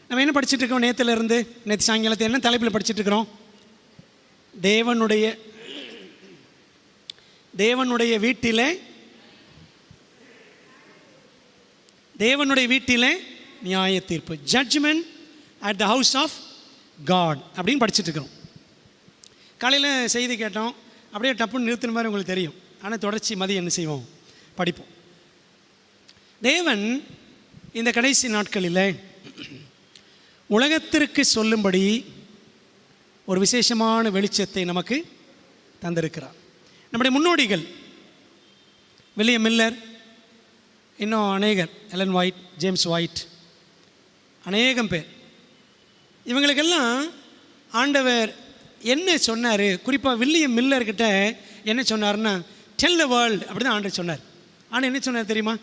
நம்ம என்ன படிச்சுட்டு இருக்கோம்? நேற்று சாயங்காலத்தை என்ன தலைப்பில் படிச்சுட்டு இருக்கிறோம்? தேவனுடைய வீட்டிலே நியாய தீர்ப்பு, judgement at the house of God அப்படின்னு படிச்சுட்டு இருக்கிறோம். காலையில் செய்தி கேட்டோம், அப்படியே டப்புன்னு நிறுத்தின மாதிரி உங்களுக்கு தெரியும். ஆனால் தொடர்ச்சி மதியம் என்ன செய்வோம்? படிப்போம். தேவன் இந்த கடைசி நாட்களில் உலகத்திற்கு சொல்லும்படி ஒரு விசேஷமான வெளிச்சத்தை நமக்கு தந்திருக்கிறார். நம்முடைய முன்னோடிகள் வில்லியம் மில்லர், இன்னும் அநேகர், எலன் ஒயிட், ஜேம்ஸ் ஒயிட், அநேகம் பேர், இவங்களுக்கெல்லாம் ஆண்டவர் என்ன சொன்னார்? குறிப்பாக வில்லியம் மில்லர்கிட்ட என்ன சொன்னார்னா, டெல் த வேர்ல்டு அப்படி தான் ஆண்டவர் சொன்னார். ஆனால் என்ன சொன்னார் தெரியுமா?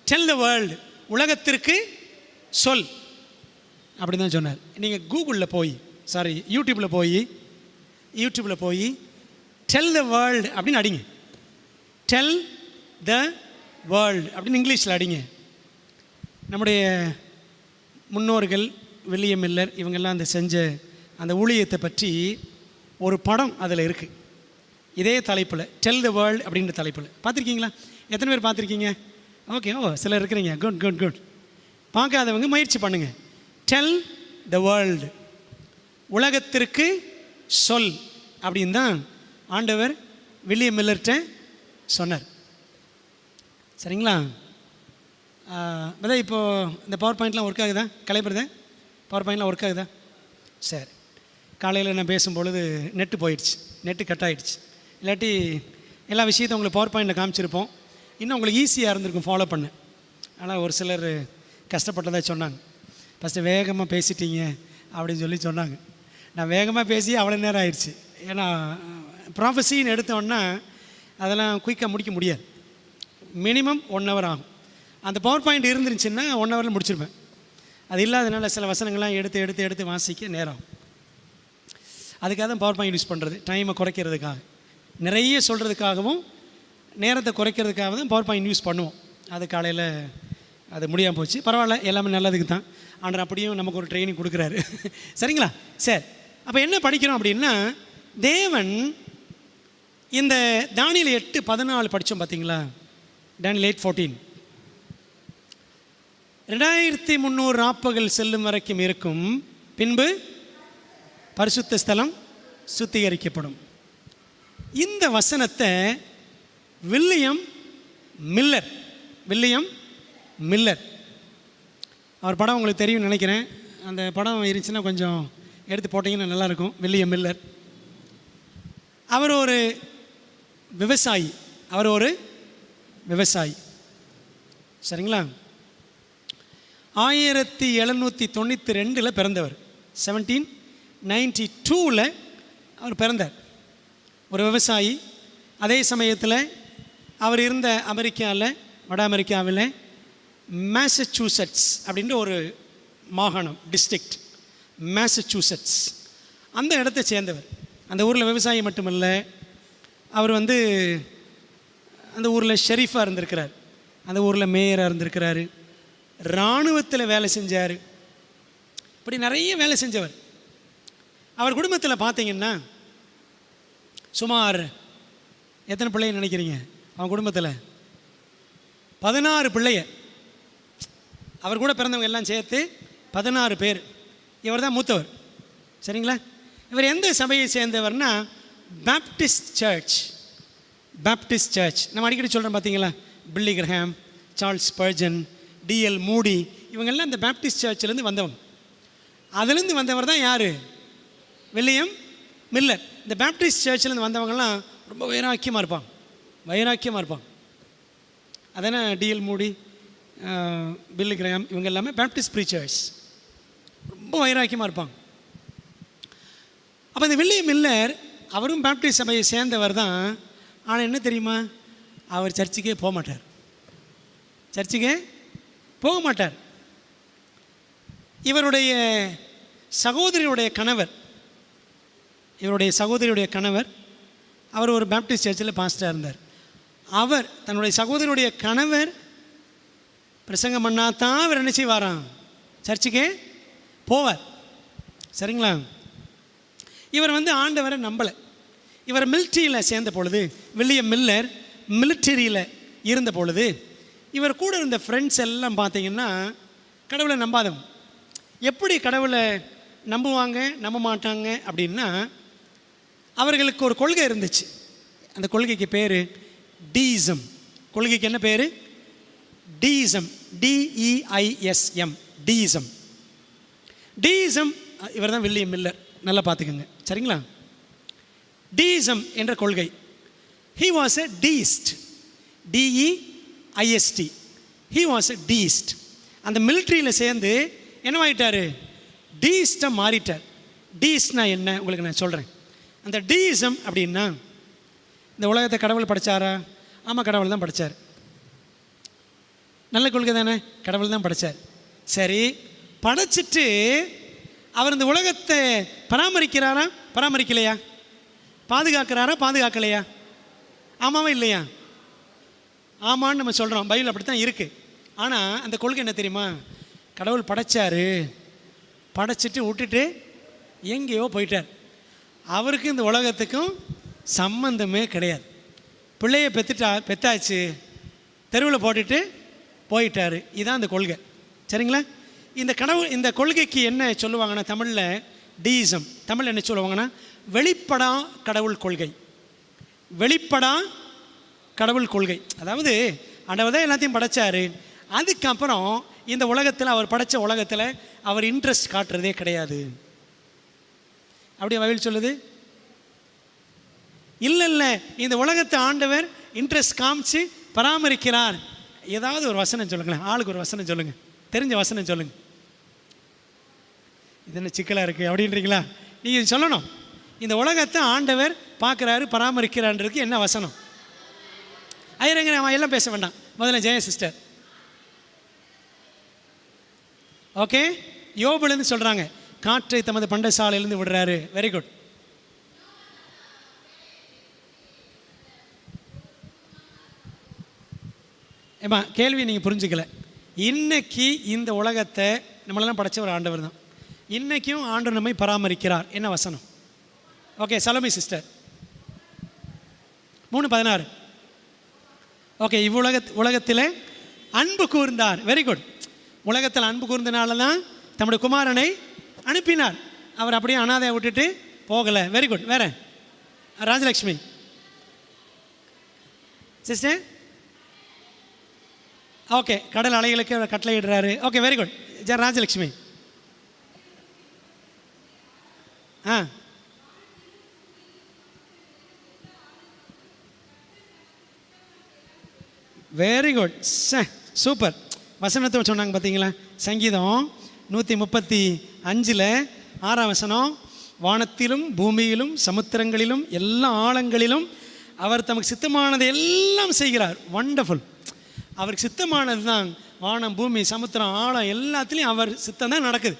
டெல் த வேர்ல்டு, உலகத்திற்கு சொல் அப்படி தான் சொன்னார். நீங்கள் யூடியூப்பில் போய் டெல் த வேர்ல்டு அப்படின்னு அடிங்க. டெல் த வேர்ல்டு அப்படின்னு இங்கிலீஷில் அடிங்க. நம்முடைய முன்னோர்கள் வில்லியம் மில்லர் இவங்கெல்லாம் செஞ்ச அந்த ஊழியத்தை பற்றி ஒரு படம் அதில் இருக்குது. இதே தலைப்பில், டெல் த வேர்ல்டு அப்படின்ற தலைப்பில். பார்த்துருக்கீங்களா? எத்தனை பேர் பார்த்துருக்கீங்க? ஓகே, சிலர் இருக்கிறீங்க. குட். பார்க்காதவங்க முயற்சி பண்ணுங்கள். டெல் த வேர்ல்டு, உலகத்திற்கு சொல் அப்படின்னு தான் ஆண்டவர் வில்லியம் மில்லர்கிட்ட சொன்னார். சரிங்களா? இப்போது இந்த பவர் பாயிண்ட்லாம் ஒர்க் ஆகுதா? கலைப்படுதா? பவர் பாயிண்ட்லாம் ஒர்க் ஆகுதா? சரி. காலையில் நான் பேசும்பொழுது நெட்டு கட் ஆகிடுச்சு. இல்லாட்டி எல்லா விஷயத்தையும் உங்களுக்கு பவர் பாயிண்டில் காமிச்சிருப்போம். இன்னும் உங்களுக்கு ஈஸியாக இருந்திருக்கும் ஃபாலோ பண்ண. ஆனால் ஒரு சிலர் கஷ்டப்பட்டதாக சொன்னாங்க. ஃபஸ்ட்டு வேகமாக பேசிட்டீங்க அப்படின்னு சொன்னாங்க. நான் வேகமாக பேசி அவ்வளோ நேரம் ஆயிடுச்சு. ஏன்னா ப்ராஃபஸின்னு எடுத்தோன்னா அதெல்லாம் குயிக்காக முடிக்க முடியாது. மினிமம் 1 hour ஆகும். அந்த பவர் பாயிண்ட் இருந்துருச்சுன்னா 1 hourல முடிச்சிருப்பேன். அது இல்லாதனால சில வசனங்கள்லாம் எடுத்து வாசிக்க நேரம். அதுக்காக தான் பவர் பாயிண்ட் யூஸ் பண்ணுறது, டைமை குறைக்கிறதுக்காக. நிறைய சொல்கிறதுக்காகவும் நேரத்தை குறைக்கிறதுக்காக தான் பவர் பாயிண்ட் யூஸ் பண்ணுவோம். அது காலையில் அது முடியாமல் போச்சு. பரவாயில்ல, எல்லாமே நல்லதுக்கு தான். ஆனால் அப்படியும் நமக்கு ஒரு ட்ரைனிங் கொடுக்குறாரு. சரிங்களா? சரி. அப்போ என்ன படிக்கிறோம் அப்படின்னா, தேவன் இந்த தானியேல் 8:14 படித்தோம் பார்த்தீங்களா? தானியேல் 8:14 2300 ராப்பகல் செல்லும் வரைக்கும் இருக்கும், பின்பு பரிசுத்த ஸ்தலம் சுத்திகரிக்கப்படும். இந்த வசனத்தை வில்லியம் மில்லர் அவர் படம் உங்களுக்கு தெரியும்னு நினைக்கிறேன். அந்த படம் இருந்துச்சுன்னா கொஞ்சம் எடுத்து போட்டிங்கன்னா நல்லாயிருக்கும். வில்லியம் மில்லர் அவர் ஒரு விவசாயி. சரிங்களா? 1792 பிறந்தவர். 1792 அவர் பிறந்தார். ஒரு விவசாயி. அதே சமயத்தில் அவர் இருந்த வட அமெரிக்காவில் மேசச்சூசெட்ஸ் அப்படின்ற ஒரு மாகாணம், டிஸ்ட்ரிக்ட் மேசச்சூசெட்ஸ், அந்த இடத்தை சேர்ந்தவர். அந்த ஊரில் விவசாயி மட்டுமல்ல, அவர் அந்த ஊரில் ஷெரீஃபாக இருந்திருக்கிறார், அந்த ஊரில் மேயராக இருந்திருக்கிறாரு, இராணுவத்தில் வேலை செஞ்சார். இப்படி நிறைய வேலை செஞ்சவர். அவர் குடும்பத்தில் பார்த்தீங்கன்னா சுமார் எத்தனை பிள்ளைன்னு நினைக்கிறீங்க? அவன் குடும்பத்தில் 16 பிள்ளைய. அவர் கூட பிறந்தவங்க எல்லாம் சேர்த்து 16 பேர். இவர் தான் மூத்தவர். சரிங்களா? இவர் எந்த சபையை சேர்ந்தவர்னா பேப்டிஸ்ட் சர்ச். நம்ம அடிக்கடி சொல்கிறோம் பார்த்தீங்களா? பில்லி கிரஹாம், சார்ல்ஸ் ஸ்பர்ஜன், D.L. மூடி, இவங்கெல்லாம் இந்த பேப்டிஸ்ட் சர்ச்சிலேருந்து வந்தவங்க. அதுலேருந்து வந்தவர் தான் யார்? William Miller. இந்த பேப்டிஸ்ட் சர்ச்சிலேருந்து வந்தவங்கலாம் ரொம்ப வைராக்கியமாக இருப்பாங்க. அதானே D.L. மூடி, பில்லி கிரஹாம், இவங்க எல்லாமே பேப்டிஸ்ட் ப்ரீச்சர்ஸ், ரொம்ப வைராக்கியமாக இருப்பாங்க. அப்போ இந்த வில்லியம் மில்லர் அவரும் பேப்டிஸ்ட் சபையை சேர்ந்தவர் தான். ஆனால் என்ன தெரியுமா? அவர் சர்ச்சுக்கே போக மாட்டார். இவருடைய சகோதரியுடைய கணவர் அவர் ஒரு பேப்டிஸ்ட் சர்ச்சில் பாஸ்டராக இருந்தார். அவர் தன்னுடைய சகோதரியுடைய கணவர் பிரசங்கம் பண்ணாதான் அவர் என்ன செய்வாராம்? சர்ச்சுக்கே போவார். சரிங்களா? இவர் ஆண்டவரை நம்பலை. இவர் மிலிட்ரியில் சேர்ந்த பொழுது, வில்லியம் மில்லர் மிலிட்டரியில் இருந்த பொழுது, இவர் கூட இருந்த ஃப்ரெண்ட்ஸ் எல்லாம் பார்த்திங்கன்னா கடவுளை நம்பாதவங்க. எப்படி கடவுளை நம்புவாங்க நம்ப மாட்டாங்க அப்படின்னா, அவர்களுக்கு ஒரு கொள்கை இருந்துச்சு. அந்த கொள்கைக்கு பேர் டீயிசம். கொள்கைக்கு என்ன பேர்? டீயிசம். DEISM. டீயிசம். டீயிசம் இவர் தான் வில்லியம் மில்லர். நல்லா பார்த்துக்கோங்க. சரிங்களா? டீயிசம் என்ற கொள்கை. He was a deist. DEIST. He was a deist. அந்த மிலிட்ரியில் சேர்ந்து என்னவாயிட்டார்? டீயிஸ்டாக மாறிட்டார். டீயிஸ்ட்னா என்ன உங்களுக்கு நான் சொல்கிறேன். அந்த டீயிசம் அப்படின்னா, இந்த உலகத்தை கடவுள் படைச்சாரா? ஆமாம், கடவுள் தான் படைச்சார். நல்ல கொள்கை தானே? கடவுள் தான் படைச்சார். சரி, படைச்சிட்டு அவர் இந்த உலகத்தை பராமரிக்கிறாரா? பராமரிக்கலையா? பாதுகாக்கிறாரா? பாதுகாக்கலையா? ஆமாவா இல்லையா? ஆமான்னு நம்ம சொல்கிறோம். பைபிள் அப்படி தான் இருக்குது. ஆனால் அந்த கொள்கை என்ன தெரியுமா? கடவுள் படைச்சார், படைச்சிட்டு விட்டுட்டு எங்கேயோ போயிட்டார். அவருக்கு இந்த உலகத்துக்கும் சம்பந்தமே கிடையாது. பிள்ளையை பெத்தாச்சு, தெருவில் போட்டுட்டு போயிட்டார். இதுதான் அந்த கொள்கை. சரிங்களா? இந்த கொள்கைக்கு என்ன சொல்லுவாங்கன்னா, தமிழில் டீயிசம், தமிழில் என்ன சொல்லுவாங்கன்னா, வெளிப்படா கடவுள் கொள்கை. வெளிப்படா கடவுள் கொள்கை. அதாவது ஆண்டவர் தான் எல்லாத்தையும் படைச்சார். அதுக்கப்புறம் இந்த உலகத்தில், அவர் படைத்த உலகத்தில் அவர் இன்ட்ரெஸ்ட் காட்டுறதே கிடையாது. அப்படி பைபிள் சொல்லுது? இல்லை, இந்த உலகத்தை ஆண்டவர் இன்ட்ரெஸ்ட் காமிச்சு பராமரிக்கிறார். ஏதாவது ஒரு வசனம் சொல்லுங்களேன். ஆளுக்கு ஒரு வசனம் சொல்லுங்கள். தெரிஞ்ச வசனம் சொல்லுங்கள். இது என்ன சிக்கலாக இருக்குது அப்படின்றீங்களா? நீங்கள் சொல்லணும். இந்த உலகத்தை ஆண்டவர் பார்க்குறாரு, பராமரிக்கிறான்றதுக்கு என்ன வசனம்? ஐயரங்க, அவன் எல்லாம் பேச வேண்டாம். முதல்ல ஜெய சிஸ்டர். ஓகே, யோபுலேருந்து சொல்கிறாங்க, காற்றை தமது பண்டை சாலையிலேருந்து விடுறாரு. Very good. ஏமா, கேள்வி நீங்கள் புரிஞ்சுக்கல. இன்னைக்கு இந்த உலகத்தை நம்மளெல்லாம் படைச்ச ஒரு ஆண்டவர் தான். இன்றைக்கும் ஆண்டவர் நம்மை பராமரிக்கிறார். என்ன வசனம்? Okay, Salome sister 3:16. ஓகே, உலகத்தில் அன்பு கூர்ந்தார். Very good. உலகத்தில் அன்பு கூர்ந்தனால தான் தம்முடைய குமாரனை அனுப்பினார். அவர் அப்படியே அனாதையை விட்டுட்டு போகலை. Very good. வேற ராஜலக்ஷ்மி சிஸ்டர். ஓகே, கடல் அலைகளுக்கு கட்டளையிடுறாரு. Okay, very good. Rajalakshmi. Very good. Super. வசனத்தை சொன்னாங்க பார்த்தீங்களா? சங்கீதம் 135 6ஆம் வசனம். வானத்திலும் பூமியிலும் சமுத்திரங்களிலும் எல்லா ஆழங்களிலும் அவர் தமக்கு சித்தமானதை எல்லாம் செய்கிறார். வண்டர்ஃபுல். அவருக்கு சித்தமானது தான் வானம், பூமி, சமுத்திரம், ஆழம் எல்லாத்துலேயும் அவர் சித்தம் தான் நடக்குது.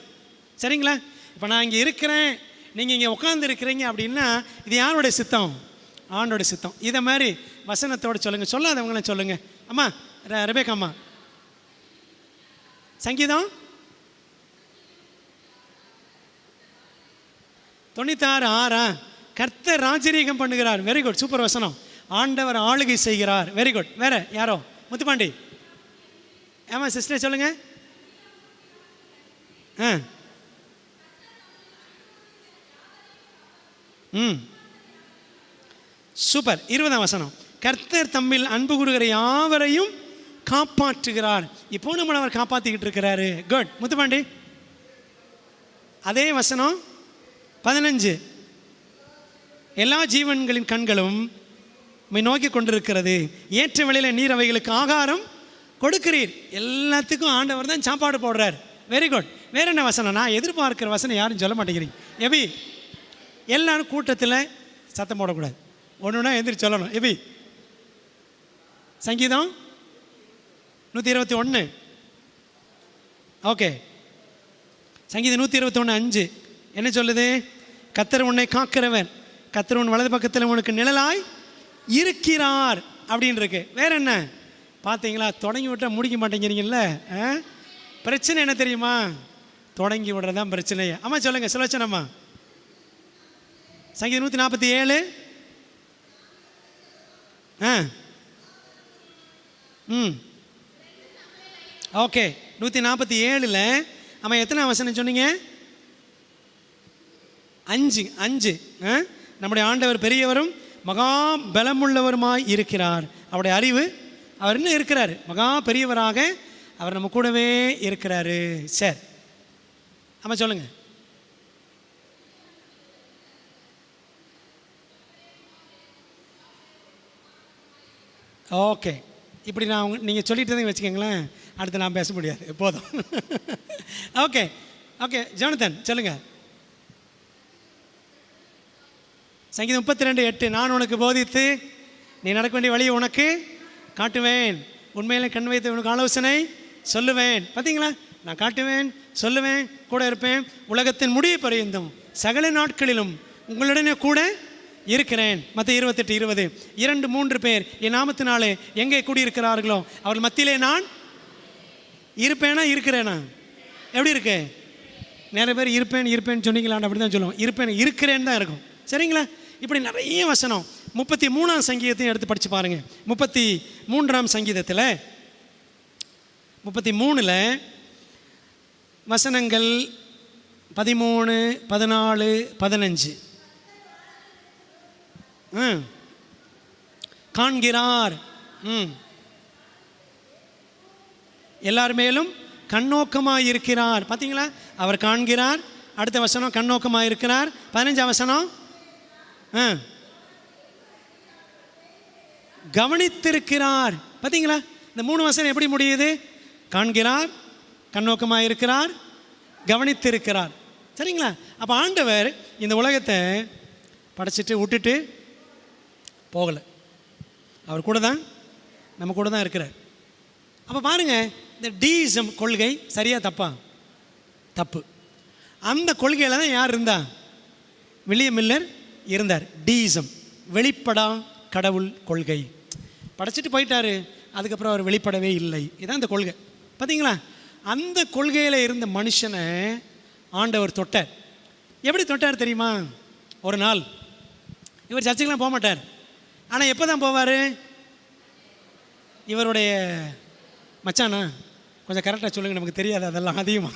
சரிங்களா? இப்போ நான் இங்கே இருக்கிறேன், நீங்கள் இங்கே உட்காந்து இருக்கிறீங்க அப்படின்னா இது யாருடைய சித்தம்? ஆண்டோட சித்தம். இதை மாதிரி வசனத்தோடு சொல்லுங்கள். சொல்லாதவங்கள சொல்லுங்கள். அம்மா ரெபேக்கா அம்மா, சங்கீதம் 96:6. கர்த்தர் ராஜரீகம் பண்ணுகிறார். Very good. சூப்பர் வசனம். ஆண்டவர் ஆளுகை செய்கிறார். Very good. வேற யாரோ? முத்துப்பாண்டி. ஆமாம் சிஸ்டர் சொல்லுங்க. சூப்பர். 20ஆம் வசனம். கர்த்தர் தம்மில் அன்பு கூறுகிற யாவரையும் காப்பாற்றுகிறார். இப்போ நம்மளை அவர் காப்பாற்றிக்கிட்டு இருக்கிறாரு. குட். முத்துப்பாண்டி அதே வசனம் 15. எல்லா ஜீவன்களின் கண்களும் நோக்கி கொண்டிருக்கிறது. ஏற்ற வேளையில் நீர் அவைகளுக்கு ஆகாரம் கொடுக்கிறீர். எல்லாத்துக்கும் ஆண்டவர் தான் சாப்பாடு போடுறார். Very good. வேற என்ன வசனம்? நான் எதிர்பார்க்கிற வசனம் யாரும் சொல்ல மாட்டேங்கிறீங்க. எபி, எல்லாரும் கூட்டத்தில் சத்தம் போடக்கூடாது. ஒன்றுனா எந்திரிச்சு சொல்லணும். எபி, சங்கீதம் 121. ஓகே, சங்கீதம் 121:5 என்ன சொல்லுது? கர்த்தர் உன்னை காக்கிறவர், கர்த்தர் உன் வலது பக்கத்தில் உனக்கு நிழலாய் இருக்கிறார் அப்படின்னு இருக்கு. வேற என்ன? பார்த்தீங்களா? தொடங்கி விட்டால் முடிக்க மாட்டேங்கிறீங்கல்ல. பிரச்சனை என்ன தெரியுமா? தொடங்கி விடுறதான் பிரச்சனையே. அம்மா சொல்லுங்கள், சுலோச்சனம்மா. சங்கீதம் 147. ஓகே, 147ல் அம்மா எத்தனை வசனம் சொன்னீங்க? 5. நம்முடைய ஆண்டவர் பெரியவரும் மகா பலமுள்ளவருமாய் இருக்கிறார். அவருடைய அறிவு, அவர் இன்னும் இருக்கிறார், மகா பெரியவராக அவர் நம்ம கூடவே இருக்கிறாரு. சரி அம்மா சொல்லுங்க. ஓகே, இப்படி நான் நீங்கள் சொல்லிட்டு தான் வச்சுக்கோங்களேன், அடுத்து நான் பேச முடியாது, போதும். ஓகே ஓகே ஜோனத்தன் சொல்லுங்கள். சங்கீதம் 32:8, நான் உனக்கு போதித்து நீ நடக்க வேண்டிய வழியை உனக்கு காட்டுவேன், உண்மையிலே கண் வைத்து உனக்கு ஆலோசனை சொல்லுவேன். பார்த்தீங்களா, நான் காட்டுவேன், சொல்லுவேன், கூட இருப்பேன், உலகத்தின் முடிவு பரியந்தம் சகல நாட்களிலும் உங்களுடனே கூட இருக்கிறேன். மத்திய 28:20, 2-3 பேர் என் நாமத்தினாலே எங்கே கூடியிருக்கிறார்களோ அவர்கள் மத்தியிலே நான் இருப்பேனா இருக்கிறேனா? எப்படி இருக்கு? நிறைய பேர் இருப்பேன்னு சொன்னீங்களான்னு அப்படி தான் சொல்லுவோம். இருக்கிறேன்னு தான் இருக்கும். சரிங்களா? இப்படி நிறைய வசனம் 33ஆம் சங்கீதத்தையும் எடுத்து படித்து பாருங்கள். 33ஆம் சங்கீதத்தில் 33ல் வசனங்கள் 13, 14, 15 காண்கிறார். எல்லார் மேலும் கண்ணோக்கமாக இருக்கிறார். பார்த்தீங்களா, அவர் காண்கிறார். அடுத்த வசனம் கண்ணோக்கமாக இருக்கிறார். 15ஆம் வசனம் கவனித்திருக்கிறார். பார்த்தீங்களா, இந்த 3 வசனம் எப்படி முடியுது? காண்கிறார், கண்ணோக்கமாக இருக்கிறார், கவனித்திருக்கிறார். சரிங்களா? அப்போ ஆண்டவர் இந்த உலகத்தை படைச்சிட்டு விட்டுட்டு போகலை, அவர் கூட தான், நம்ம கூட தான் இருக்கிறார். அப்போ பாருங்கள், இந்த டீயிசம் கொள்கை சரியா தப்பா? தப்பு. அந்த கொள்கையில் தான் யார் இருந்தா? வில்லியம் மில்லர் இருந்தார். டீயிசம், வெளிப்படா கடவுள் கொள்கை. படைச்சிட்டு போயிட்டாரு, அதுக்கப்புறம் அவர் வெளிப்படவே இல்லை. இதுதான் அந்த கொள்கை. பார்த்தீங்களா, அந்த கொள்கையில் இருந்த மனுஷனை ஆண்டவர் தொட்டார். எப்படி தொட்டார் தெரியுமா? ஒரு நாள் இவர் சர்ச்சுக்கெலாம் போக மாட்டார். ஆனால் எப்போ தான் போவார்? இவருடைய மச்சானா, கொஞ்சம் கரெக்டாக சொல்லுங்கள், நமக்கு தெரியாது அதெல்லாம் அதிகமாக.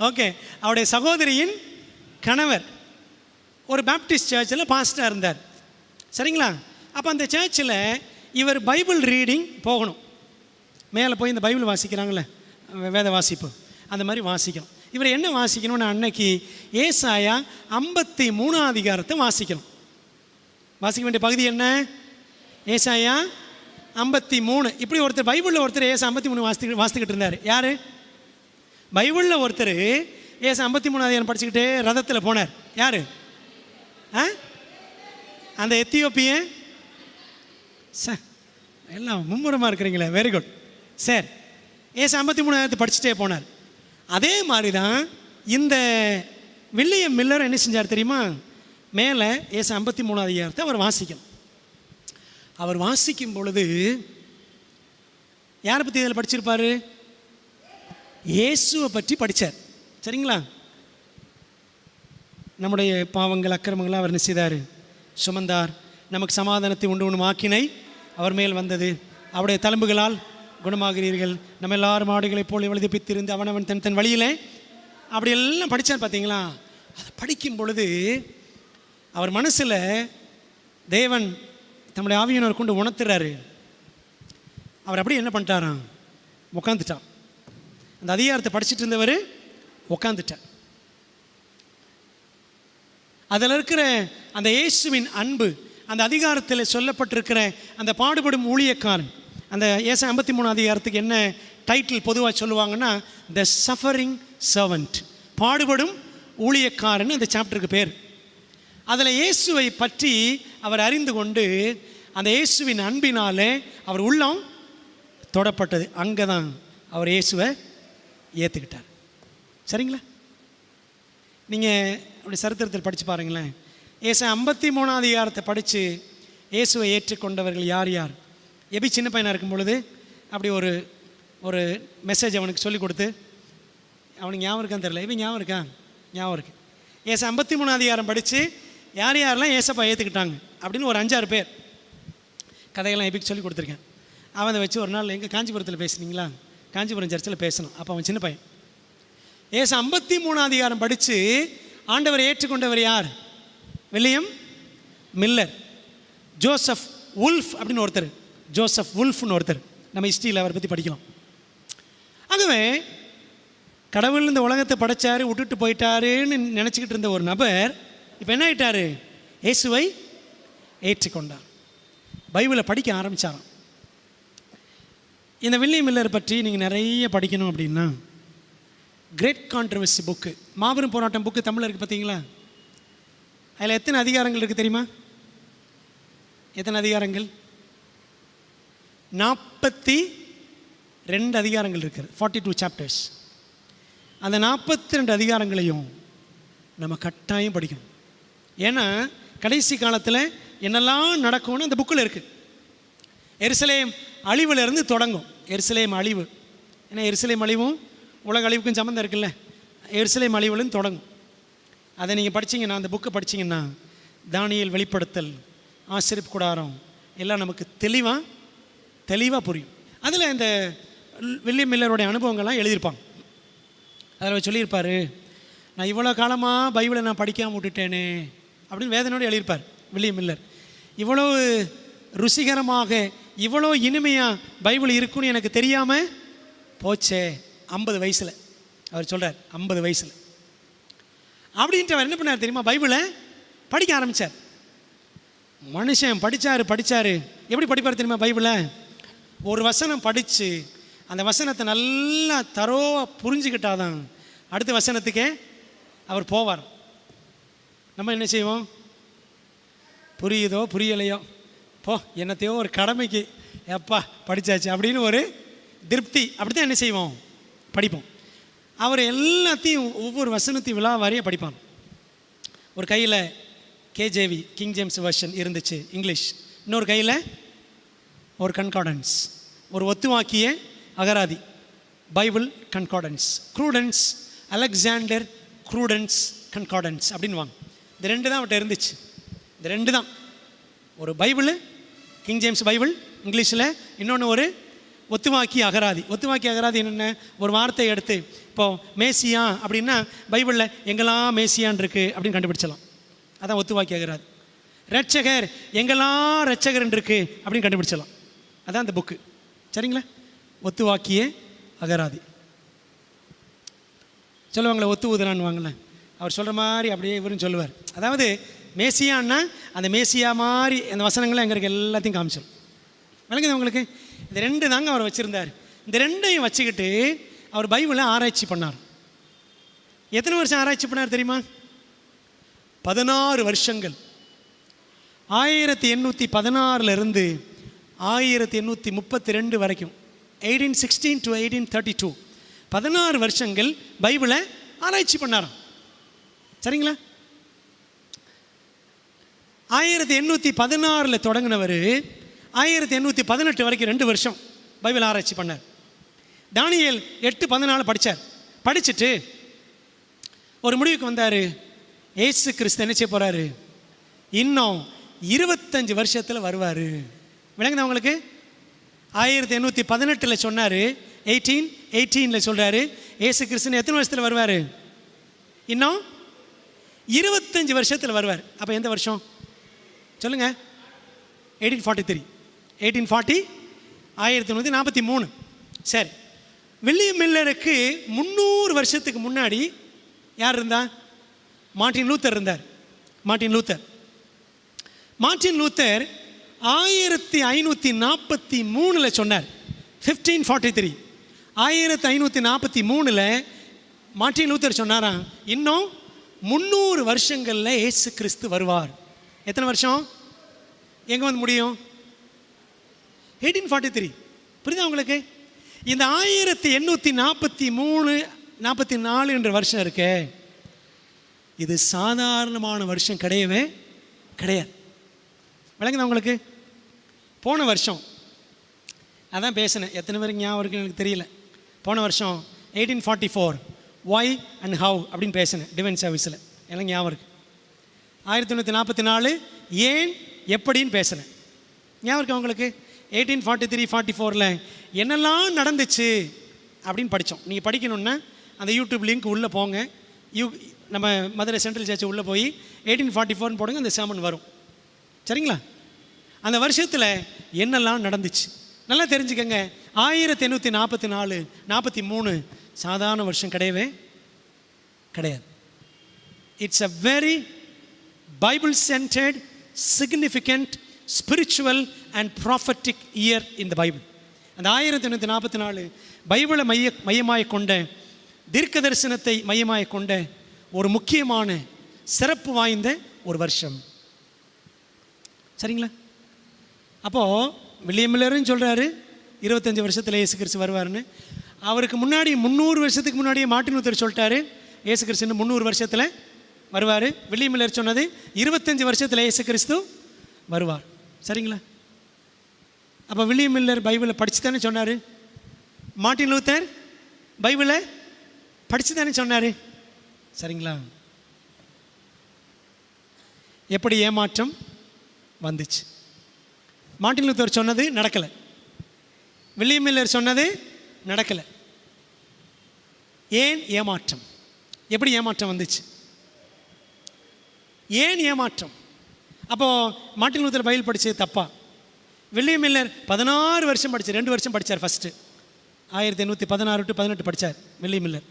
ஓகே, அவருடைய சகோதரியின் கணவர் ஒரு பேப்டிஸ்ட் சர்ச்சில் பாஸ்டராக இருந்தார். சரிங்களா? அப்போ அந்த சர்ச்சில் இவர் பைபிள் ரீடிங் போகணும். மேலே போய் இந்த பைபிள் வாசிக்கிறாங்களே, வேத வாசிப்பு, அந்த மாதிரி வாசிக்கணும். இவர் என்ன வாசிக்கணும்னு அன்னைக்கு ஏசாயா 53ஆம் அதிகாரத்தை வாசிக்கணும். வாசிக்க வேண்டிய பகுதி என்ன? ஏசாயா 53. இப்படி ஒருத்தர் பைபிளில் ஒருத்தர் ஏசா 53 வாசித்துக்கிட்டு இருந்தார். யார்? பைபிளில் ஒருத்தர் ஏசா 53ஆம் அதிகாரம் படிச்சுக்கிட்டே ரதத்தில் போனார். யார்? அந்த எத்தியோப்பியன். சார் எல்லாம் மும்முரமாக இருக்கிறீங்களே, வெரி குட். சார் ஏசா 53 படிச்சுட்டே போனார். அதே மாதிரி தான் இந்த வில்லியம் மில்லர் என்ன செஞ்சார் தெரியுமா? மேலே ஏசா 53ஆம் அதிகாரத்தை அவர் வாசிக்கணும். அவர் வாசிக்கும் பொழுது யாரை பற்றி இதில் படிச்சிருப்பார்? இயேசுவை பற்றி படித்தார். சரிங்களா? நம்முடைய பாவங்கள் அக்கிரமங்களை அவர் என்ன செய்தார்? சுமந்தார். நமக்கு சமாதானத்தை உண்டு ஆக்கினை அவர் மேல் வந்தது, அவருடைய தழும்புகளால் குணமாகிறீர்கள். நம்ம எல்லாரும் மாடுகளைப் போல் எழுதிப்பித்திருந்து அவனவன் தன் தன் வழியில் அப்படியெல்லாம் படித்தார். பார்த்தீங்களா? அதை படிக்கும் பொழுது அவர் மனசில் தேவன் தம்முடைய ஆவியினர் கொண்டு உணர்த்துறாரு. அவர் அப்படியே என்ன பண்ணிட்டாராம்? உட்காந்துட்டான். அந்த அதிகாரத்தை படிச்சுட்டு இருந்தவர் உட்காந்துட்டார். அதில் இருக்கிற அந்த இயேசுவின் அன்பு, அந்த அதிகாரத்தில் சொல்லப்பட்டிருக்கிற அந்த பாடுபடும் ஊழியக்காரன், அந்த ஏசா 53ஆம் அதிகாரத்துக்கு என்ன டைட்டில் பொதுவாக சொல்லுவாங்கன்னா, த சஃபரிங் சர்வன்ட், பாடுபடும் ஊழியக்காரன் அந்த சாப்டருக்கு பேர். அதில் இயேசுவை பற்றி அவர் அறிந்து கொண்டு அந்த இயேசுவின் அன்பினாலே அவர் உள்ளம் தொடப்பட்டது. அங்கே தான் அவர் இயேசுவை ஏற்றுக்கிட்டார். சரிங்களா? நீங்கள் அப்படி சரித்திரத்தில் படித்து பாருங்களேன். ஏசா 53ஆம் அதிகாரத்தை படித்து இயேசுவை ஏற்றுக்கொண்டவர்கள் யார் யார்? எபி சின்ன பையனாக இருக்கும் பொழுது அப்படி ஒரு மெசேஜ் அவனுக்கு சொல்லிக் கொடுத்து அவனுக்கு ஞாபகம் இருக்கான்னு தெரியல, இவன் ஞாபகம் இருக்கா? ஞாபகம் இருக்குது. ஏச 53 அதிகாரம் படித்து யார் யாரெல்லாம் ஏசப்பா ஏற்றுக்கிட்டாங்க அப்படின்னு ஒரு 5-6 பேர் கதையெல்லாம் எபிக்கு சொல்லி கொடுத்துருக்கேன். அவன் அதை வச்சு ஒரு நாள் எங்கள் காஞ்சிபுரத்தில் பேசுனீங்களா, காஞ்சிபுரம் சர்ச்சில் பேசணும். அப்போ அவன் சின்ன பையன். ஏச 53 அதிகாரம் படித்து ஆண்டவரை ஏற்றுக்கொண்டவர் யார்? William Miller. ஜோசப் உல்ஃப் அப்படின்னு ஒருத்தர், ஜோசப் உல்ஃப்னு ஒருத்தர், நம்ம ஹிஸ்ட்ரியில் அவரை பற்றி படிக்கலாம். ஆகவே கடவுள் இந்த உலகத்தை படைச்சாரு, விட்டுட்டு போயிட்டாருன்னு நினச்சிக்கிட்டு இருந்த ஒரு நபர் இப்போ என்ன ஆயிட்டாரு? இயேசுவை ஏற்றுக்கொண்டார். பைபிளை படிக்க ஆரம்பித்தாராம். இந்த வில்லியம் மில்லர் பற்றி நீங்கள் நிறைய படிக்கணும் அப்படின்னா கிரேட் கான்ட்ரவர்சி புக்கு, மாபெரும் போராட்டம் புக்கு தமிழில் இருக்குது பார்த்தீங்களா? அதில் எத்தனை அதிகாரங்கள் இருக்குது தெரியுமா? எத்தனை அதிகாரங்கள்? 42 அதிகாரங்கள் இருக்குது, 42 சாப்டர்ஸ். அந்த 42 அதிகாரங்களையும் நம்ம கட்டாயம் படிக்கணும். ஏன்னா கடைசி காலத்தில் என்னெல்லாம் நடக்கும்னு அந்த புக்கில் இருக்குது. எருசலேம் அழிவுலேருந்து தொடங்கும். எருசலேம் அழிவு, ஏன்னா எருசலேம் அழிவும் உலக அழிவுக்கும் சம்மந்தம் இருக்குல்ல. எருசலேம் அழிவுலேருந்து தொடங்கும். அதை நீங்கள் படிச்சிங்கன்னா, அந்த புக்கை படிச்சிங்கன்னா தானியேல், வெளிப்படுத்தல், ஆசரிப்பு கூடாரம் எல்லாம் நமக்கு தெளிவாக புரியும். அதில் இந்த வில்லியம் மில்லருடைய அனுபவங்கள்லாம் எழுதியிருப்பாங்க. அதில் சொல்லியிருப்பார், நான் இவ்வளோ காலமாக பைபிளை நான் படிக்காமல் விட்டுட்டேனே அப்படின்னு வேதனையோடு எழுதியிருப்பார் வில்லியம் மில்லர். இவ்வளோ ருசிகரமாக, இவ்வளோ இனிமையாக பைபிள் இருக்குன்னு எனக்கு தெரியாமல் போச்சே 50 வயசில். அவர் சொல்கிறார் 50 வயசில் அப்படின்ட்டு அவர் என்ன பண்ணார் தெரியுமா? பைபிளை படிக்க ஆரம்பித்தார். மனுஷன் படித்தார். எப்படி படிப்பார் தெரியுமா? பைபிளை ஒரு வசனம் படித்து அந்த வசனத்தை நல்லா தரோவாக புரிஞ்சுக்கிட்டாதான் அடுத்த வசனத்துக்கே அவர் போவார். நம்ம என்ன செய்வோம்? புரியுதோ புரியலையோ போ, என்னத்தையோ ஒரு கடமைக்கு எப்பா படித்தாச்சு அப்படின்னு ஒரு திருப்தி, அப்படி தான் என்ன செய்வோம்? படிப்போம். அவர் எல்லாத்தையும் ஒவ்வொரு வசனத்தையும் விழாவாரியாக படிப்பான். ஒரு கையில் கேஜேவி, கிங் ஜேம்ஸ் வெர்ஷன் இருந்துச்சு இங்கிலீஷ், இன்னொரு கையில் ஒரு கன்கார்டன்ஸ், ஒரு ஒத்துவாக்கிய அகராதி, Bible concordance, Cruden's, Alexander Cruden's concordance அப்படின்னு வாங்க. இந்த 2 தான் அவர்கிட்ட இருந்துச்சு. இந்த 2 தான், ஒரு பைபிள் கிங் ஜேம்ஸ் பைபிள் இங்கிலீஷில், இன்னொன்று ஒரு ஒத்துவாக்கிய அகராதி. ஒத்துவாக்கிய அகராதி என்னென்ன? ஒரு வார்த்தையை எடுத்து இப்போது மேசியா அப்படின்னா பைபிளில் எங்கெல்லாம் மேசியான் இருக்குது அப்படின்னு கண்டுபிடிச்சலாம். அதான் ஒத்துவாக்கிய அகராதி. ரட்சகர் எங்கெல்லாம் ரட்சகர் இருக்குது அப்படின்னு கண்டுபிடிச்சலாம். அதான் அந்த புக்கு. சரிங்களா? ஒத்துவாக்கிய அகராதி. சொல்லுவாங்களே ஒத்து ஊதலான்னு வாங்கல, அவர் சொல்கிற மாதிரி அப்படியே இவரும் சொல்லுவார். அதாவது மேசியான்னா அந்த மேசியா மாதிரி அந்த வசனங்களை எங்கே இருக்க எல்லாத்தையும் காமிச்சிடும். விளங்குது உங்களுக்கு? இந்த 2 தாங்க அவர் வச்சுருந்தார். இந்த 2ஐயும் வச்சுக்கிட்டு அவர் பைபிளை ஆராய்ச்சி பண்ணார். எத்தனை வருஷம் ஆராய்ச்சி பண்ணார் தெரியுமா? 16 வருஷங்கள். 1816 1832 வரைக்கும், 1816 to 1832, 16 வருஷங்கள் பைபிளை ஆராய்ச்சி பண்ணாராம். சரிங்களா? 1816 தொடங்கினவர் 1818 வரைக்கும் 2 வருஷம் பைபிள் ஆராய்ச்சி பண்ணார். தானியேல் 8:14 படித்தார். படிச்சுட்டு ஒரு முடிவுக்கு வந்தார். ஏசு கிறிஸ்து என்ன செய்ய போகிறாரு? இன்னும் 25 வருஷத்தில் வருவார். விளங்குதா உங்களுக்கு? 1818 சொன்னார், 1818 சொல்கிறாரு ஏசு கிறிஸ்து எத்தனை வருஷத்தில் வருவார்? இன்னும் 25 வருஷத்தில் வருவார். அப்போ எந்த வருஷம் சொல்லுங்கள்? 1843, 1840, 1943. சரி, வில்லியம் மில்லருக்கு 300 வருஷத்துக்கு முன்னாடி யார் இருந்தா? மார்ட்டின் லூத்தர் இருந்தார். மார்ட்டின் லூத்தர் 1543 சொன்னார். 1543, 1543 மார்ட்டின் லூத்தர் சொன்னாராம், இன்னும் 300 வருஷங்களில் இயேசு கிறிஸ்து வருவார். எத்தனை வருஷம்? எங்கே வந்து முடியும்? 1843. புரியுதா உங்களுக்கு? இந்த 1843, 44 என்ற வருஷம் இருக்கே, இது சாதாரணமான வருஷம் கிடையவே கிடையாது. விளங்குதா உங்களுக்கு? போன வருஷம் அதான் பேசினேன், எத்தனை பேருக்கு ஞாபகம் இருக்குன்னு எனக்கு தெரியல. போன வருஷம் 1844 ஒய் அண்ட் ஹவ் அப்படின்னு பேசினேன் டிவைன் சர்வீஸில். எனக்கு ஞாபகம் இருக்குது. 1944 ஏன் எப்படின்னு பேசுகிறேன். ஞாபகம் இருக்கு அவங்களுக்கு? 1843-44 என்னெல்லாம் நடந்துச்சு அப்படின்னு படித்தோம். நீங்கள் படிக்கணுன்னா அந்த யூடியூப் லிங்க் உள்ளே போங்க. நம்ம மதுரை சென்ட்ரல் சர்ச் உள்ளே போய் 1844 போடுங்க, அந்த சேமன் வரும். சரிங்களா? அந்த வருஷத்தில் என்னெல்லாம் நடந்துச்சு நல்லா தெரிஞ்சுக்கங்க. 1844-43 சாதாரண வருஷம் கிடையவே கிடையாது. It's a very Bible centred, significant, spiritual and prophetic year in the Bible. அந்த 1844 பைபிளை மையமாய் கொண்ட, தீர்க்க தரிசனத்தை மையமாய் கொண்ட ஒரு முக்கியமான சிறப்பு வாய்ந்த ஒரு வருஷம். சரிங்களா? அப்போது வில்லியம் மில்லரும் சொல்கிறாரு 25 வருஷத்தில் இயேசு கிறிஸ்து வருவார்னு. அவருக்கு முன்னாடி 300 வருஷத்துக்கு முன்னாடியே மார்ட்டின் லூத்தர் சொல்லிட்டாரு இயேசு கிறிஸ்து 300 வருஷத்தில் வருவார். வில்லியம் மில்லர் சொன்னது 25 வருஷத்தில் இயேசு கிறிஸ்து வருவார். சரிங்களா? அப்போ வில்லியம் மில்லர் பைபிளை படித்து தானே சொன்னார். மார்ட்டின் லூத்தர் பைபிளை படித்து தானே சொன்னார். சரிங்களா? எப்படி ஏமாற்றம் வந்துச்சு? மார்ட்டின் லூத்தர் சொன்னது நடக்கலை, வில்லியம் மில்லர் சொன்னது நடக்கலை. ஏன் ஏமாற்றம்? எப்படி ஏமாற்றம் வந்துச்சு? ஏன் ஏமாற்றம்? அப்போது மார்ட்டின் லூத்தர் பைபிள் படித்தது தப்பா? வில்லியம் மில்லர் 16 வருஷம் படித்தார். 2 வருஷம் படித்தார். ஃபஸ்ட்டு 1816-18 படித்தார் வில்லியம் மில்லர்.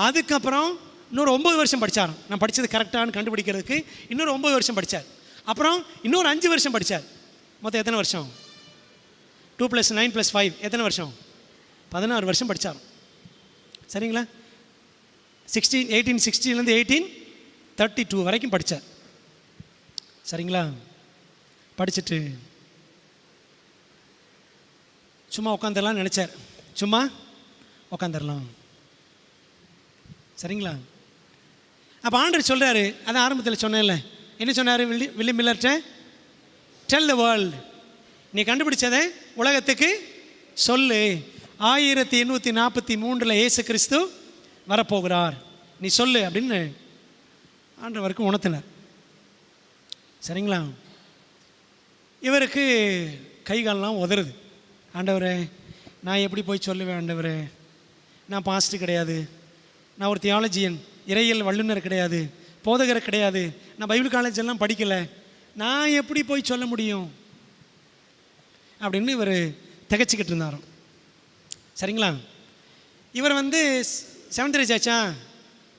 அதுக்கப்புறம் இன்னொரு 9 வருஷம் படித்தார். நான் படித்தது கரெக்டானு கண்டுபிடிக்கிறதுக்கு இன்னொரு 9 வருஷம் படித்தார். அப்புறம் இன்னொரு 5 வருஷம் படித்தார். மொத்தம் எத்தனை வருஷம்? 2 + 9 + 5 எத்தனை வருஷம்? 16 வருஷம் படித்தார். சரிங்களா? 1860 1832 வரைக்கும் படித்தார். சரிங்களா? படிச்சுட்டு சும்மா உட்காந்துடலாம் நினச்சார். சும்மா உட்காந்துடலாம். சரிங்களா? அப்போ ஆண்டவர் சொல்கிறாரு, அதான் ஆரம்பத்தில் சொன்னேன்ல, என்ன சொன்னார் வில்லியம் மில்லர்ட்ட? டெல் த வேர்ல்டு, நீ கண்டுபிடிச்சதை உலகத்துக்கு சொல்லு. 1843 இயேசு கிறிஸ்து வரப்போகிறார், நீ சொல்லு அப்படின்னு ஆண்டவருக்கு உணர்த்தினார். சரிங்களா? இவருக்கு கைகாலெலாம் உதறுது. ஆண்டவரே, நான் எப்படி போய் சொல்லுவேன்? ஆண்டவரே, நான் பாஸ்டர் கிடையாது, நான் ஒரு தியாலஜியன், இறையியல் வல்லுநர் கிடையாது, போதகர் கிடையாது, நான் பைபிள் காலேஜ் எல்லாம் படிக்கலை, நான் எப்படி போய் சொல்ல முடியும் அப்படின்னு இவர் திகச்சிக்கிட்டு இருந்தார். சரிங்களா? இவர் செவன்த் டே சர்ச்சா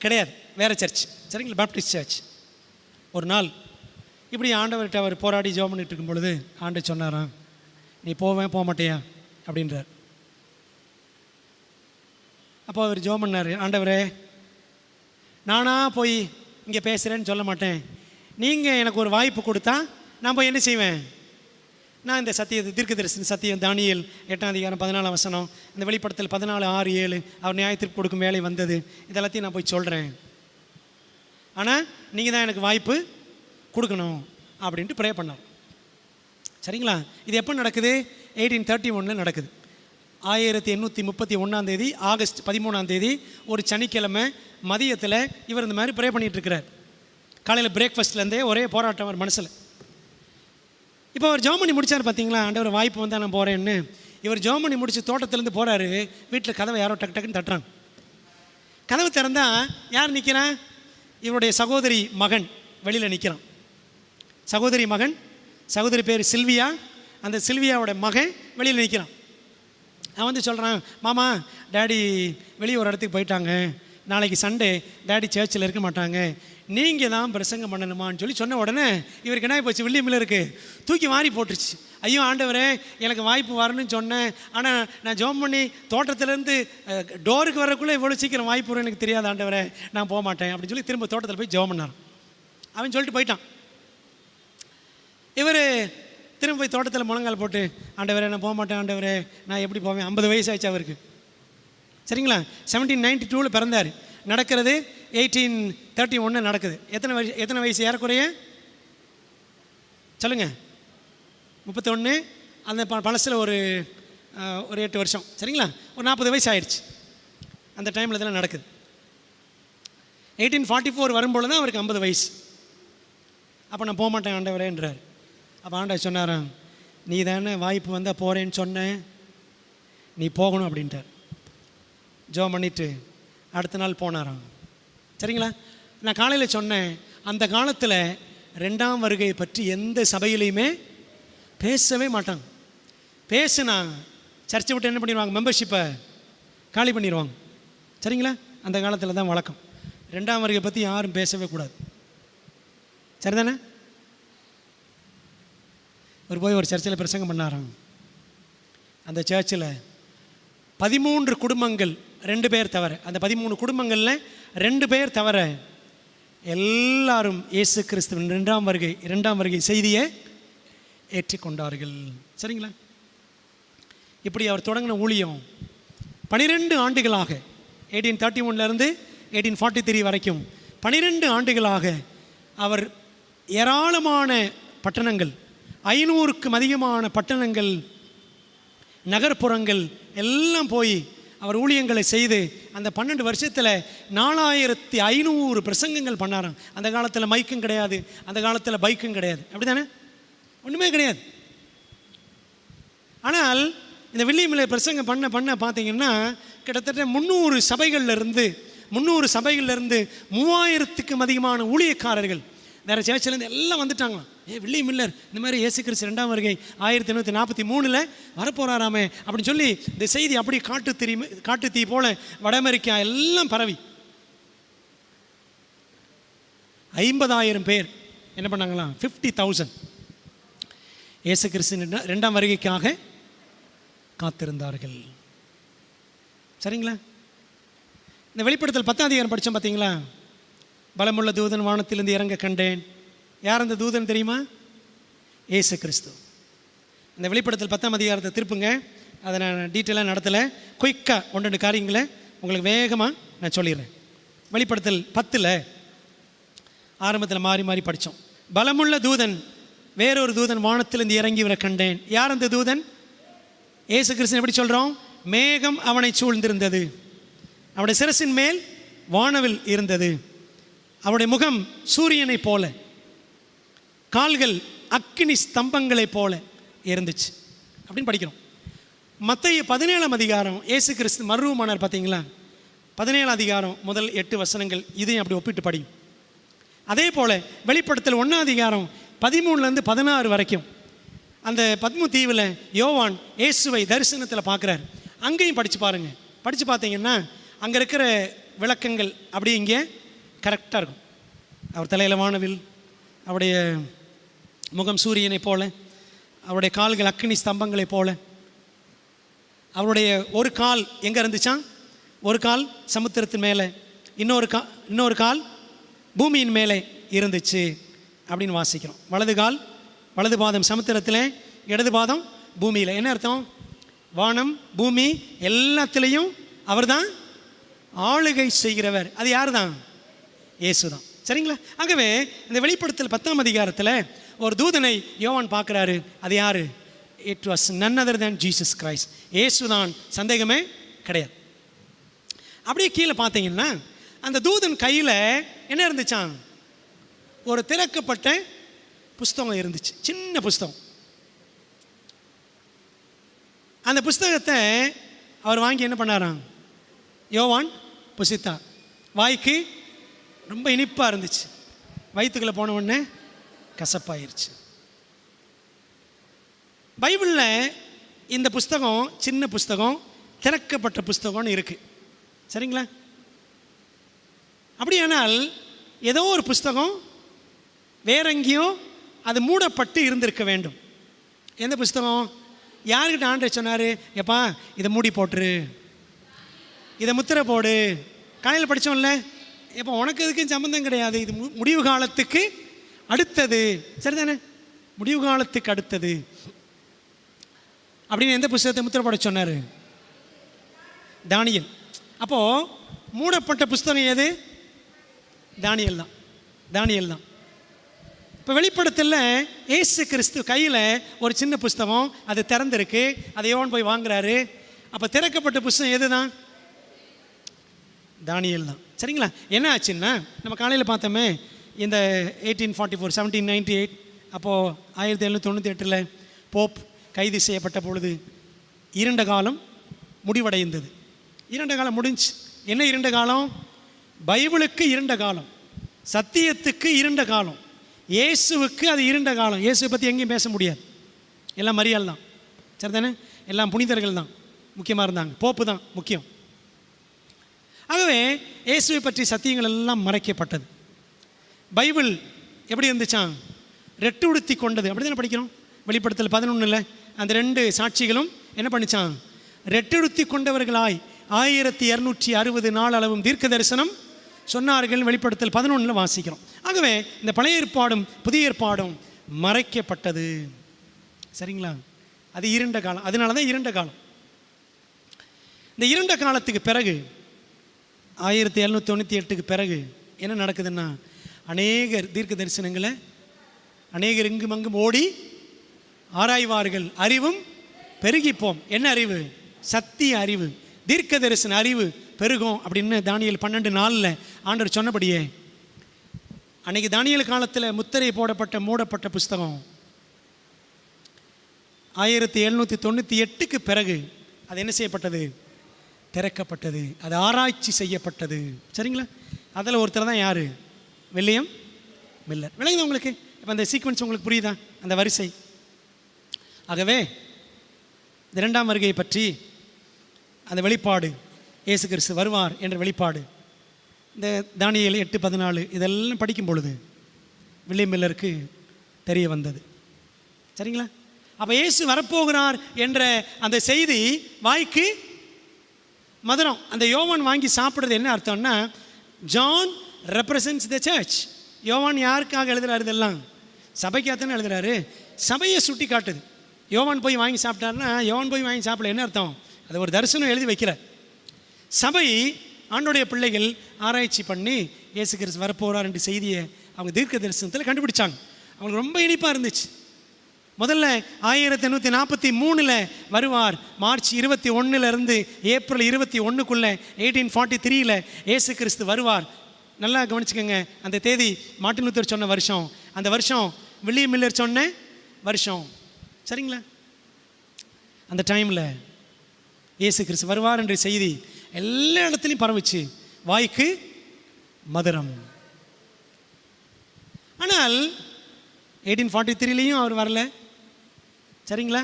கிடையாது, வேறு சர்ச். சரிங்களா? Baptist church. ஒரு நாள் இப்படி ஆண்டவர்கிட்ட அவர் போராடி ஜெபம் பண்ணிட்டு இருக்கும் பொழுது ஆண்டவர் சொன்னாராம், நீ போக மாட்டியா அப்படின்றார். அப்போ அவர் ஜெபம் பண்ணார், ஆண்டவரே, நானாக போய் இங்கே பேசுகிறேன்னு சொல்ல மாட்டேன், நீங்கள் எனக்கு ஒரு வாய்ப்பு கொடுத்தா நான் போய் என்ன செய்வேன்? நான் இந்த சத்தியத்தை, தீர்க்க தரிசன சத்தியம், தானியேல் 8-14 அந்த வெளிப்படுத்தல் 14:6-7 அவர் நியாயத்திற்கு கொடுக்கும் வேலை வந்தது, இதெல்லாத்தையும் நான் போய் சொல்கிறேன். ஆனால் நீங்கள் தான் எனக்கு வாய்ப்பு கொடுக்கணும் அப்படின்ட்டு ப்ரே பண்ணார். சரிங்களா? இது எப்போ நடக்குது? 1831 நடக்குது. 1831 ஆகஸ்ட் 13 ஒரு சனிக்கிழமை மதியத்தில் இவர் இந்த மாதிரி ப்ரே பண்ணிகிட்ருக்கிறார். காலையில் பிரேக்ஃபாஸ்ட்லேருந்தே ஒரே போராட்டம் அவர் மனசில். இப்போ அவர் ஜெபம் பண்ணி முடித்தார். பார்த்தீங்களா? ஆண்டவர் வாய்ப்பு வந்தால் நான் போகிறேன்னு. இவர் ஜெபம் பண்ணி முடித்து தோட்டத்துலேருந்து போகிறாரு. வீட்டில் கதவை யாரோ டக்குன்னு தட்டுறாங்க. கதவு திறந்தால் யார் நிற்கிறான்? இவருடைய சகோதரி மகன் வெளியில் நிற்கிறான். சகோதரி மகன், சகோதரி பேர் சில்வியா, அந்த சில்வியாவோட மகன் வெளியில் நிற்கிறான். அவன் சொல்கிறான், மாமா, டேடி வெளியே ஒரு இடத்துக்கு போயிட்டாங்க, நாளைக்கு சண்டே, டேடி சர்ச்சில் இருக்க மாட்டாங்க, நீங்கள் தான் பிரசங்கம் பண்ணணுமான்னு சொன்ன உடனே இவருக்கு என்ன போச்சு? வில்லியம் மில்லருக்கு தூக்கி மாறி போட்டுருச்சு. ஐயோ ஆண்டவரே, எனக்கு வாய்ப்பு வரணும்னு சொன்னேன், ஆனால் நான் ஜெபம் பண்ணி தோட்டத்திலேருந்து டோருக்கு வரக்குள்ளே இவ்வளோ சீக்கிரம் வாய்ப்பு வரும் எனக்கு தெரியாது ஆண்டவரே, நான் போக மாட்டேன் அப்படின்னு சொல்லி திரும்ப தோட்டத்தில் போய் ஜெபம் பண்ணார். அவன் சொல்லிட்டு போயிட்டான். இவர் திரும்ப போய் தோட்டத்தில் முழங்கால் போட்டு, ஆண்டவரே நான் போக மாட்டேன் ஆண்டவரே, நான் எப்படி போவேன்? 50 வயசு ஆச்சு அவருக்கு. சரிங்களா? 1792 பிறந்தார். நடக்கிறது 1831 நடக்குது. எத்தனை வயசு ஏறக்குறைய சொல்லுங்கள்? 31. அந்த பழசில் ஒரு 8 வருஷம். சரிங்களா? ஒரு 40 வயசு ஆயிடுச்சு. அந்த டைமில் இதெல்லாம் நடக்குது. 1844 வரும்பொழுது தான் அவருக்கு 50 வயசு. அப்போ நான் போக மாட்டேன் ஆண்டவரேன்றார். அப்போ ஆண்டவர் சொன்னாராம், நீ தானே வாய்ப்பு வந்தால் போகிறேன்னு சொன்னேன், நீ போகணும் அப்படின்ட்டார். ஜெபம் பண்ணிவிட்டு அடுத்த நாள் போனாராம். சரிங்களா? நான் காலையில் சொன்னேன், அந்த காலத்தில் 2ஆம் வருகை பற்றி எந்த சபையிலையுமே பேசவே மாட்டாங்க. பேசுனா சர்ச்சை விட்டு என்ன பண்ணிடுவாங்க, மெம்பர்ஷிப்பை காலி பண்ணிடுவாங்க. சரிங்களா? அந்த காலத்தில் தான் வழக்கம். 2ஆம் வருகை பற்றி யாரும் பேசவே கூடாது. சரிதானே? போய் ஒரு சர்ச்சில் பிரசங்கம் பண்ணாராங்க. அந்த சர்ச்சில் 13 குடும்பங்கள் 2 பேர் தவிர, அந்த 13 குடும்பங்களில் 2 பேர் தவிர எல்லாரும் இயேசு கிறிஸ்துவின் 2ஆம் வருகை செய்தியை ஏற்றுக்கொண்டார்கள். சரிங்களா? இப்படி அவர் தொடங்கின ஊழியம் 12 ஆண்டுகளாக 1831 1843 வரைக்கும் 12 ஆண்டுகளாக அவர் ஏராளமான பட்டணங்கள், 500க்கும் அதிகமான பட்டணங்கள், நகர்ப்புறங்கள் எல்லாம் போய் அவர் ஊழியங்களை செய்து அந்த 12 வருஷத்தில் 4500 பிரசங்கங்கள் பண்ணாராம். அந்த காலத்தில் மைக்கும் கிடையாது, அந்த காலத்தில் பைக்கும் கிடையாது. அப்படி தானே? ஒன்றுமே கிடையாது. ஆனால் இந்த வில்லியமில் பிரசங்கம் பண்ண பார்த்தீங்கன்னா கிட்டத்தட்ட 300 சபைகள்லேருந்து 3000க்கும் அதிகமான ஊழியக்காரர்கள் வேறு சேர்ச்சிலேருந்து எல்லாம் வந்துட்டாங்களாம். வில்லியம் மில்லர் இந்த மாதிரி இயேசு கிறிஸ்து 2ஆம் வருகை 1843 வரப்போகிறாராமே அப்படின்னு சொல்லி இந்த செய்தி அப்படி காட்டு தீ போல வட அமெரிக்கா எல்லாம் பரவி 50,000 பேர் என்ன பண்ணாங்களாம், 50,000 இயேசு கிறிஸ்து 2ஆம் வருகைக்காக காத்திருந்தார்கள். சரிங்களா? இந்த வெளிப்படுத்தல் 10ஆம் அதிகாரம் படித்தோம் பார்த்தீங்களா? பலமுள்ள தூதன் வானத்திலிருந்து இறங்க கண்டேன். யார் அந்த தூதன் தெரியுமா? இயேசு கிறிஸ்து. இந்த வெளிப்படுத்தல் 10ஆம் அதிகாரத்தை திருப்புங்க. அதை நான் டீட்டெயிலாக நடத்தலை, குயிக்காக 1-2 காரியங்களை உங்களுக்கு வேகமாக நான் சொல்லிடுறேன். வெளிப்படுத்தல் 10 ஆரம்பத்தில் மாறி படித்தோம். பலமுள்ள தூதன், வேறொரு தூதன் வானத்திலிருந்து இறங்கி வர கண்டேன். யார் அந்த தூதன்? இயேசு கிறிஸ்து. எப்படி சொல்கிறோம்? மேகம் அவனை சூழ்ந்திருந்தது, அவனுடைய சிரசின் மேல் வானவில் இருந்தது, அவனுடைய முகம் சூரியனை போல, கால்கள் அக்கினி ஸ்தம்பங்களை போல இருந்துச்சு அப்படின்னு படிக்கிறோம். மத்தேயு 17ஆம் அதிகாரம் இயேசு கிறிஸ்து மறுரூபமானார் பார்த்தீங்களா? 17ஆம் அதிகாரம் முதல் 8 வசனங்கள் இதையும் அப்படி ஒப்பிட்டு படியும். அதே போல் வெளிப்படுத்தல் 1ஆம் அதிகாரம் 13 16 வரைக்கும் அந்த பத்மு தீவில் யோவான் இயேசுவை தரிசனத்தில் பார்க்குறார். அங்கேயும் படித்து பாருங்கள். படித்து பார்த்தீங்கன்னா அங்கே இருக்கிற விளக்கங்கள் அப்படி இங்கே கரெக்டாக இருக்கும். அவர் தலையில் வானவில், அவருடைய முகம் சூரியனை போல, அவருடைய கால்கள் அக்கினி ஸ்தம்பங்களை போல, அவருடைய ஒரு கால் எங்கே இருந்துச்சான்? ஒரு கால் சமுத்திரத்தின் மேலே, இன்னொரு கால் பூமியின் மேலே இருந்துச்சு அப்படின்னு வாசிக்கிறோம். வலது பாதம் சமுத்திரத்தில், இடது பாதம் பூமியில். என்ன அர்த்தம்? வானம் பூமி எல்லாத்துலேயும் அவர் தான் ஆளுகை செய்கிறவர். அது யார் தான்? இயேசு தான். சரிங்களா? ஆகவே இந்த வெளிப்படுத்தல் 10ஆம் அதிகாரத்தில் ஒரு தூதனை யோவான் பார்க்குறாரு. அது யார்? It was none other than Jesus Christ. Yesu தான், சந்தேகமே கிடையாது. அப்படியே கீழே பார்த்தீங்கன்னா அந்த தூதன் கையில் என்ன இருந்துச்சான்? ஒரு திறக்கப்பட்ட புஸ்தகம் இருந்துச்சு, சின்ன புஸ்தகம். அந்த புஸ்தகத்தை அவர் வாங்கி என்ன பண்ணாராம்? யோவான் புசித்தார். வாய்க்கு ரொம்ப இனிப்பாக இருந்துச்சு, வயிற்றுக்குள்ளே போன உடனே கசப்பாயிருச்சு. பைபிளில் இந்த புஸ்தகம் சின்ன புஸ்தகம், திறக்கப்பட்ட புஸ்தகம்னு இருக்குது. சரிங்களா? அப்படியானால் ஏதோ ஒரு புஸ்தகம் வேற எங்கேயோ அது மூடப்பட்டு இருந்திருக்க வேண்டும். எந்த புஸ்தகம்? யார்கிட்ட ஆண்டவர் சொன்னார்? எப்பா இதை மூடி போட்டுரு, இதை முத்திரை போடு. காலையில் படித்தோம்ல, எப்போ உனக்கு இதுக்கும் சம்மந்தம் கிடையாது, இது முடிவு காலத்துக்கு அடுத்தது. சரிதானே? முடிவு காலத்துக்கு அடுத்தது அப்படின்னு எந்த புஸ்தகத்தை முத்திரை போட சொன்னார்? தானியேல். அப்போது மூடப்பட்ட புஸ்தகம் எது? தானியேல் தான். இப்போ வெளிப்படுத்தல இயேசு கிறிஸ்து கையில் ஒரு சின்ன புஸ்தகம், அது திறந்திருக்கு. அதை யோவான் போய் வாங்குறாரு. அப்போ திறக்கப்பட்ட புஸ்தகம் எது தான்? தானியேல் தான். சரிங்களா? என்ன ஆச்சுன்னா, நம்ம காலையில் பார்த்தோமே, இந்த 1844 1798 அப்போது 1798 போப் கைது செய்யப்பட்ட பொழுது இருண்ட காலம் முடிவடைந்தது. இருண்ட காலம் முடிஞ்சு. என்ன இருண்ட காலம்? பைபிளுக்கு இருண்ட காலம், சத்தியத்துக்கு இருண்ட காலம், இயேசுவுக்கு அது இருண்ட காலம். இயேசுவை பற்றி எங்கேயும் பேச முடியாது, எல்லாம் மரியாள் தான். சரி தானே? எல்லாம் புனிதர்கள் தான் முக்கியமாக இருந்தாங்க, போப்பு தான் முக்கியம். ஆகவே இயேசுவை பற்றி சத்தியங்கள் எல்லாம் மறைக்கப்பட்டது. பைபிள் எப்படி இருந்துச்சான்? ரெட்டு உடுத்தி கொண்டது. அப்படி தானே படிக்கிறோம் வெளிப்படுத்தல் 11 அந்த 2 சாட்சிகளும் என்ன பண்ணிச்சான்? ரெட்டுடுத்தி கொண்டவர்களாய் 1260 நாள் அளவும் தீர்க்க தரிசனம் சொன்னார்கள். வெளிப்படுத்தல் 11 வாசிக்கிறோம். ஆகவே இந்த பழைய ஏற்பாடும் புதிய ஏற்பாடும் மறைக்கப்பட்டது. சரிங்களா? அது இருண்ட காலம். அதனால தான் இருண்ட காலம். இந்த இருண்ட காலத்துக்கு பிறகு 1798 பிறகு என்ன நடக்குதுன்னா, அநேகர் தீர்க்க தரிசனங்களை அநேகர் இங்கும் அங்கும் ஓடி ஆராய்வார்கள், அறிவும் பெருகிப்போம். என்ன அறிவு? சத்திய அறிவு, தீர்க்க தரிசன அறிவு பெருகும் அப்படின்னு தானியேல் 12:4 ஆண்டவர் சொன்னபடியே அன்னைக்கு தானியேல் காலத்தில் முத்திரை போடப்பட்ட மூடப்பட்ட புஸ்தகம் 1798 பிறகு அது என்ன செய்யப்பட்டது? திறக்கப்பட்டது. அது ஆராய்ச்சி செய்யப்பட்டது. சரிங்களா? அதில் ஒருத்தர் தான் யார்? William Miller. விளங்குது உங்களுக்கு? இப்போ அந்த சீக்வன்ஸ் உங்களுக்கு புரியுதா? அந்த வரிசை. ஆகவே இரண்டாம் வருகை பற்றி அந்த வெளிப்பாடு, இயேசு கிறிஸ்து வருவார் என்ற வெளிப்பாடு, இந்த தானியேல் 8:14 இதெல்லாம் படிக்கும் பொழுது வில்லியம் மில்லருக்கு தெரிய வந்தது. சரிங்களா? அப்போ இயேசு வரப்போகிறார் என்ற அந்த செய்தி வாய்க்கு மதுரம். அந்த யோவான் வாங்கி சாப்பிட்றது என்ன அர்த்தம்னா, ஜான் ரெப்ரசன்ட்ஸ் த சர்ச். யோவான் யாருக்காக எழுதுறாரு? இதெல்லாம் சபைக்காகத்தானே எழுதுறாரு. சபையை சுட்டி காட்டுது. யோவான் போய் வாங்கி சாப்பிட்டாருன்னா, யோவான் போய் வாங்கி சாப்பிடல, என்ன அர்த்தம்? அது ஒரு தரிசனம் எழுதி வைக்கிற சபை. ஆண்டோடைய பிள்ளைகள் ஆராய்ச்சி பண்ணி இயேசு கிறிஸ்து வரப்போகிறார் என்ற செய்தியை அவங்க தீர்க்க தரிசனத்தில் கண்டுபிடிச்சாங்க. அவங்களுக்கு ரொம்ப இனிப்பாக இருந்துச்சு. முதல்ல 1843 வருவார். மார்ச் 21 ஏப்ரல் 21 1843 இயேசு கிறிஸ்து வருவார். நல்லா கவனிச்சுக்கோங்க. அந்த தேதி மார்ட்டின் லூத்தர் சொன்ன வருஷம், அந்த வருஷம் வில்லியம் மில்லர் சொன்ன வருஷம். சரிங்களா? அந்த டைமில் இயேசு கிறிஸ்து வருவார் என்ற செய்தி எல்லா இடத்துலையும் பரவுச்சு, வாய்க்கு மதுரம். ஆனால் 1843 அவர் வரல. சரிங்களா?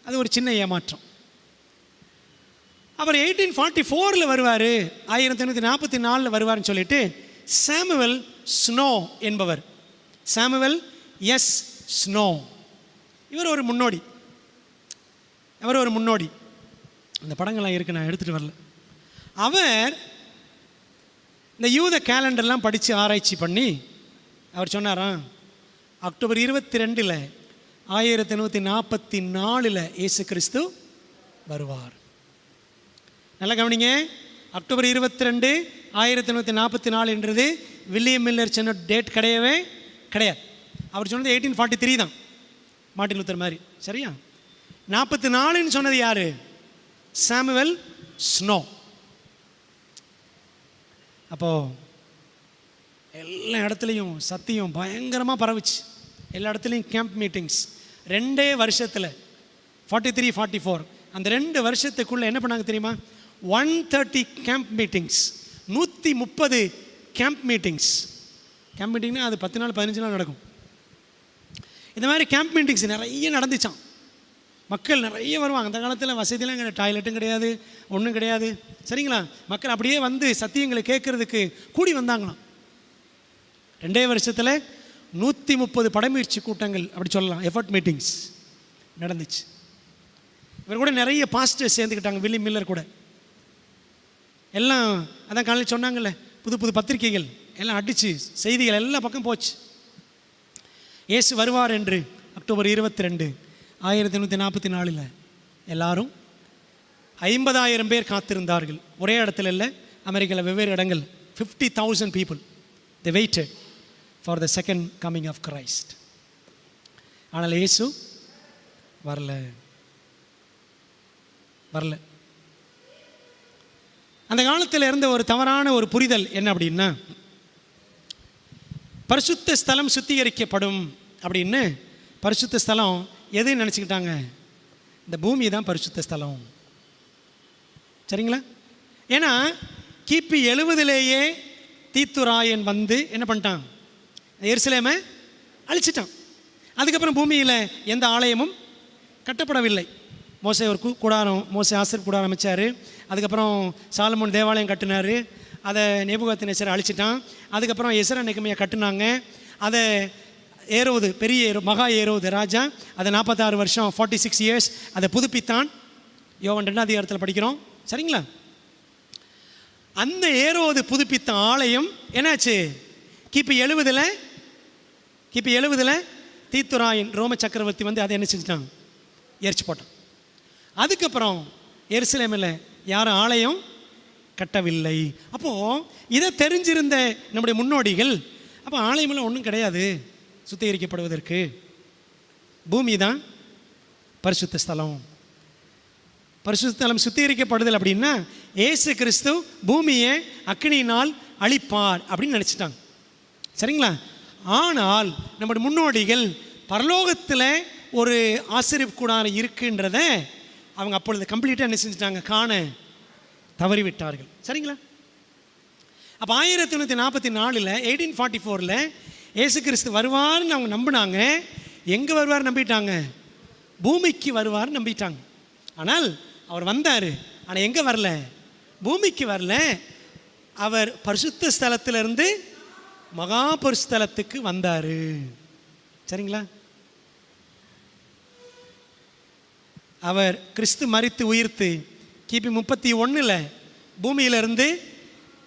அது ஒரு சின்ன ஏமாற்றம். அவர் 1844 வருவார், 1844 வருவார்னு சொல்லிட்டு சாமுவேல் ஸ்னோ என்பவர், சாமுவேல் எஸ் ஸ்னோ, இவர் ஒரு முன்னோடி. அவர் ஒரு முன்னோடி. அந்த படங்கள்லாம் இருக்கு, நான் எடுத்துகிட்டு வரல. அவர் இந்த யூத கேலண்டர்லாம் படித்து ஆராய்ச்சி பண்ணி அவர் சொன்னாராம், அக்டோபர் 22 1844 இயேசு கிறிஸ்து வருவார். நல்லா கவனிங்க. அக்டோபர் 22 1844 என்றது வில்லியம் மில்லர் சொன்ன டேட் கிடையவே கிடையாது. அவர் சொன்னது 1843 தான், மார்ட்டின் லூத்தர் மாதிரி. சரியா? 44 சொன்னது யாரு? Samuel snow. அப்போது எல்லா இடத்துலையும் சத்தியம் பயங்கரமாக பரவுச்சு. எல்லா இடத்துலையும் கேம்ப் மீட்டிங்ஸ். 2 வருஷத்தில் 43 44 அந்த 2 வருஷத்துக்குள்ளே என்ன பண்ணாங்க தெரியுமா? 130 camp meetings, 130 camp meetings. Camp மீட்டிங்னா அது 10 நாள் 15 நாள் நடக்கும். இந்த மாதிரி கேம்ப் மீட்டிங்ஸ் நிறைய நடந்துச்சான். மக்கள் நிறைய வருவாங்க. அந்த காலத்தில் வசதியெல்லாம் கிடையாது, டாய்லெட்டும் கிடையாது, ஒன்றும் கிடையாது. சரிங்களா? மக்கள் அப்படியே வந்து சத்தியங்களை கேட்குறதுக்கு கூடி வந்தாங்களாம். 2 வருஷத்தில் 130 படமுயற்சி கூட்டங்கள் அப்படி சொல்லலாம், எஃபர்ட் மீட்டிங்ஸ் நடந்துச்சு. இவர் கூட நிறைய பாஸ்டர்ஸ் சேர்ந்துக்கிட்டாங்க, வில்லியம் மில்லர் கூட. எல்லாம் அதான் காலையில் சொன்னாங்கல்ல, புது புது பத்திரிகைகள் எல்லாம் அடித்து செய்திகள் எல்லா பக்கம் போச்சு. இயேசு வருவார் என்று அக்டோபர் 22 1844 எல்லாரும் 50,000 பேர் காத்திருந்தார்கள். ஒரே இடத்துல இல்லை, அமெரிக்காவில் வெவ்வேறு இடங்கள். 50,000 people they waited for the second coming of Christ. ஆனால் இயேசு வரல. அந்த காலத்தில் இருந்த ஒரு தவறான ஒரு புரிதல் என்ன அப்படின்னா, பரிசுத்த ஸ்தலம் சுத்திகரிக்கப்படும் அப்படின்னு. பரிசுத்த ஸ்தலம் எதுன்னு நினச்சிக்கிட்டாங்க? இந்த பூமி தான் பரிசுத்த ஸ்தலம். சரிங்களா? ஏன்னா கிபி 70லேயே தீத்துராயன் வந்து என்ன பண்ணிட்டான்? எருசலேமை அழிச்சிட்டான். அதுக்கப்புறம் பூமியில் எந்த ஆலயமும் கட்டப்படவில்லை. மோசே ஒரு கூடாரம், மோசே ஆசீர் கூடாரம் அமைச்சார். அதுக்கப்புறம் சாலமோன் தேவாலயம் கட்டினார். அதை நேபுகாத்நேச்சர் அழிச்சிட்டான். அதுக்கப்புறம் எசரா நெகமியா கட்டினாங்க. அதை ஏரோது, பெரிய மகா ஏரோது ராஜா அதை 46 வருஷம் 46 இயர்ஸ் அதை புதுப்பித்தான். யோவான் 2ஆம் அதிகாரத்தில் படிக்கிறோம். சரிங்களா? அந்த ஏரோது புதுப்பித்த ஆலயம் என்னாச்சு? கிபி 70ல் தீத்துராயன் ரோம சக்கரவர்த்தி வந்து அதை என்ன செஞ்சிட்டான்? எரிச்சு போட்டான். அதுக்கப்புறம் எருசலேமில் யாரும் ஆலயம் கட்டவில்லை. அப்போது இதை தெரிஞ்சிருந்த நம்முடைய முன்னோடிகள், அப்போ ஆலயமெல்லாம் ஒன்றும் கிடையாது சுத்திகரிக்கப்படுவதற்கு, பூமி தான் பரிசுத்த ஸ்தலம். பரிசுத்த ஸ்தலம் சுத்திகரிக்கப்படுதல் அப்படின்னா இயேசு கிறிஸ்து பூமியை அக்கினியினால் அழிப்பார் அப்படின்னு நினச்சிட்டாங்க. சரிங்களா? ஆனால் நம்முடைய முன்னோடிகள் பரலோகத்தில் ஒரு ஆசீர்வாத கூடாரம் இருக்குன்றத அவங்க அப்பொழுது கம்ப்ளீட்டாக என்ன செஞ்சிட்டாங்க? காண தவறிவிட்டார்கள். சரிங்களா? அப்போ 1844 1844 இயேசு கிறிஸ்து வருவார்னு அவங்க நம்பினாங்க. எங்கே வருவார் நம்பிட்டாங்க? பூமிக்கு வருவார் நம்பிட்டாங்க. ஆனால் அவர் வந்தார். ஆனால் எங்கே வரல? பூமிக்கு வரல. அவர் பரிசுத்த ஸ்தலத்திலிருந்து மகா பரிசுத்தலத்துக்கு வந்தார். சரிங்களா? அவர் கிறிஸ்து மரித்து உயிர்த்து கிபி 31 பூமியிலிருந்து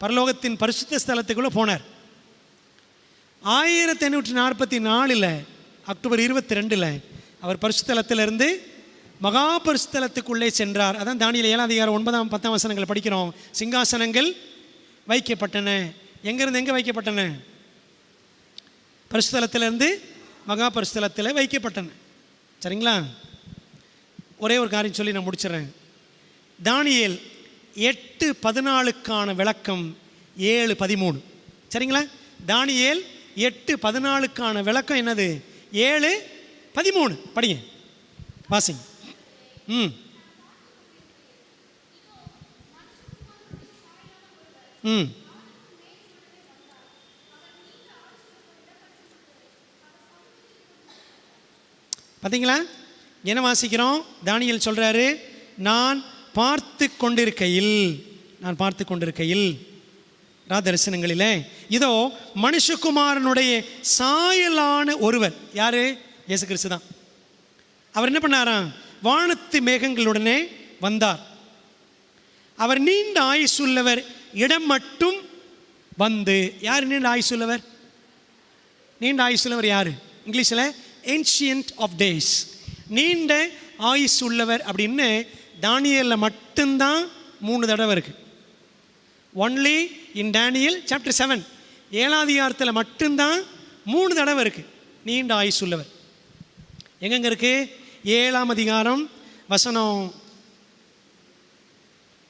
பரலோகத்தின் பரிசுத்த ஸ்தலத்துக்குள்ளே போனார். 1844 அக்டோபர் 22 அவர் பரிசுத்தலத்திலிருந்து மகா பரிசுத்தலத்துக்குள்ளே சென்றார். அதான் தானியேல் 7ஆம் அதிகாரம் 9, 10 வசனங்கள் படிக்கிறோம். சிங்காசனங்கள் வைக்கப்பட்டன. எங்கேருந்து எங்கே வைக்கப்பட்டன? பரிசுத்தலத்திலிருந்து மகா பரிசுத்தலத்தில் வைக்கப்பட்டன. சரிங்களா? ஒரே ஒரு காரியம் சொல்லி நான் முடிச்சிடறேன். தானியேல் 8:14க்கான விளக்கம் 7:13. சரிங்களா? தானியேல் 8:14க்கான விளக்கம் என்னது? 7:13 படிங்க, வாசிங்க. ம் ம் பார்த்தீங்களா? என்ன வாசிக்கிறோம்? தானியேல் சொல்கிறாரு, நான் பார்த்து கொண்டிருக்கையில் ராதரிசனங்களிலே இதோ மனுஷகுமாரனுடைய சாயலான ஒருவர். யார்? இயேசு கிறிஸ்து தான். அவர் என்ன பண்ணாராம்? வானத்து மேகங்களுடனே வந்தார். அவர் நீண்ட ஆயுசுள்ளவர் இடம் மட்டும் வந்து. யார் நீண்ட ஆயுசுள்ளவர்? நீண்ட ஆயுசுள்ளவர் யார்? இங்கிலீஷில் ஏன்ஷியன்ட் ஆஃப் டேஸ், நீண்ட ஆயுசு உள்ளவர் அப்படின்னு தானியேலில் மட்டும்தான் 3 தடவை இருக்குது. ஒன்லி இன் டேனியல் சாப்டர் 7 7ஆம் அதிகாரத்தில் மட்டும்தான் 3 தடவை இருக்குது நீண்ட ஆயுசு உள்ளவர். எங்கெங்கே இருக்குது? 7ஆம் அதிகாரம் வசனம்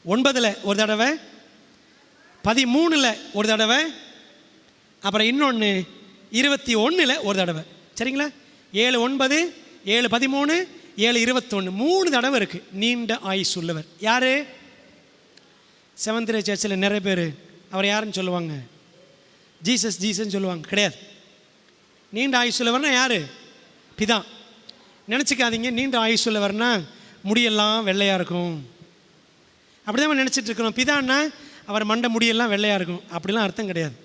9 ஒரு தடவை, 13 ஒரு தடவை, அப்புறம் இன்னொன்று 21 ஒரு தடவை. சரிங்களா? 7:9, 7:13, 7:21 3 தடவை இருக்குது நீண்ட ஆயுசு உள்ளவர். யார்? செவன்த் டே சர்ச்சில் நிறைய பேர் அவர் யாருன்னு சொல்லுவாங்க? ஜீசஸ்ன்னு சொல்லுவாங்க. கிடையாது. நீண்ட ஆயுசு உள்ளவர்னா யார்? பிதா. நினச்சிக்காதீங்க நீண்ட ஆயுசு உள்ளவர்னா முடியெல்லாம் வெள்ளையாக இருக்கும் அப்படி தான் நினச்சிட்டு இருக்கிறோம். பிதான்னா அவர் மண்டை முடியெல்லாம் வெள்ளையாக இருக்கும் அப்படிலாம் அர்த்தம் கிடையாது.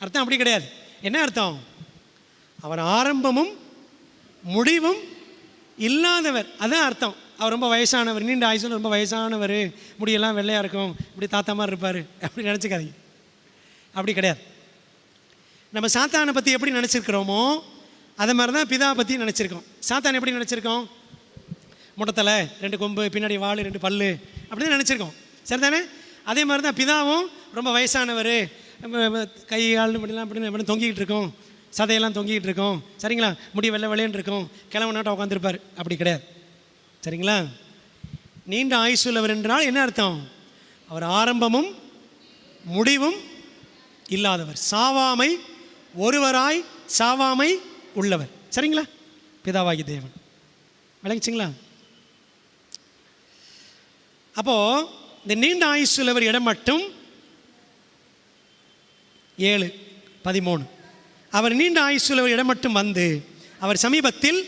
அர்த்தம் அப்படி கிடையாது. என்ன அர்த்தம்? அவர் ஆரம்பமும் முடிவும் இல்லாதவர், அதான் அர்த்தம். அவர் ரொம்ப வயசானவர், நீண்ட ஆயுசு ரொம்ப வயசானவர், முடியெல்லாம் வெள்ளையாக இருக்கும், இப்படி தாத்தா மாதிரி இருப்பார் அப்படி நினச்சிக்காதீங்க. அப்படி கிடையாது. நம்ம சாத்தானை பற்றி எப்படி நினச்சிருக்கிறோமோ அதை மாதிரி தான் பிதா பற்றி நினச்சிருக்கோம். சாத்தான் எப்படி நினச்சிருக்கோம்? முட்டத்தலை, 2 கொம்பு, பின்னாடி வால், 2 பல்லு, அப்படி தான் நினச்சிருக்கோம். சரிதானே? அதே மாதிரி தான் பிதாவும் ரொம்ப வயசானவர், கை கால்னு இப்படிலாம் அப்படின்னு தொங்கிக்கிட்டு இருக்கோம், சதையெல்லாம் தொங்கிக்கிட்டு இருக்கோம். சரிங்களா? முடி வெள்ளை வெள்ளையன்னு இருக்கும், கிழமை நாட்டம் உட்காந்துருப்பார். அப்படி கிடையாது. சரிங்களா? நீண்ட ஆயுசுள்ளவர் என்றால் என்ன அர்த்தம்? அவர் ஆரம்பமும் முடிவும் இல்லாதவர், சாவாமை ஒருவராய் சாவாமை உள்ளவர். சரிங்களா? பிதாவாகி தேவன். விளங்கிச்சிங்களா? அப்போது இந்த நீண்ட ஆயுசுள்ளவர் இடம் மட்டும் 7:13. அவர் நீண்ட ஆயுசுள்ளவர் இடம் மட்டும் வந்து அவர் சமீபத்தில்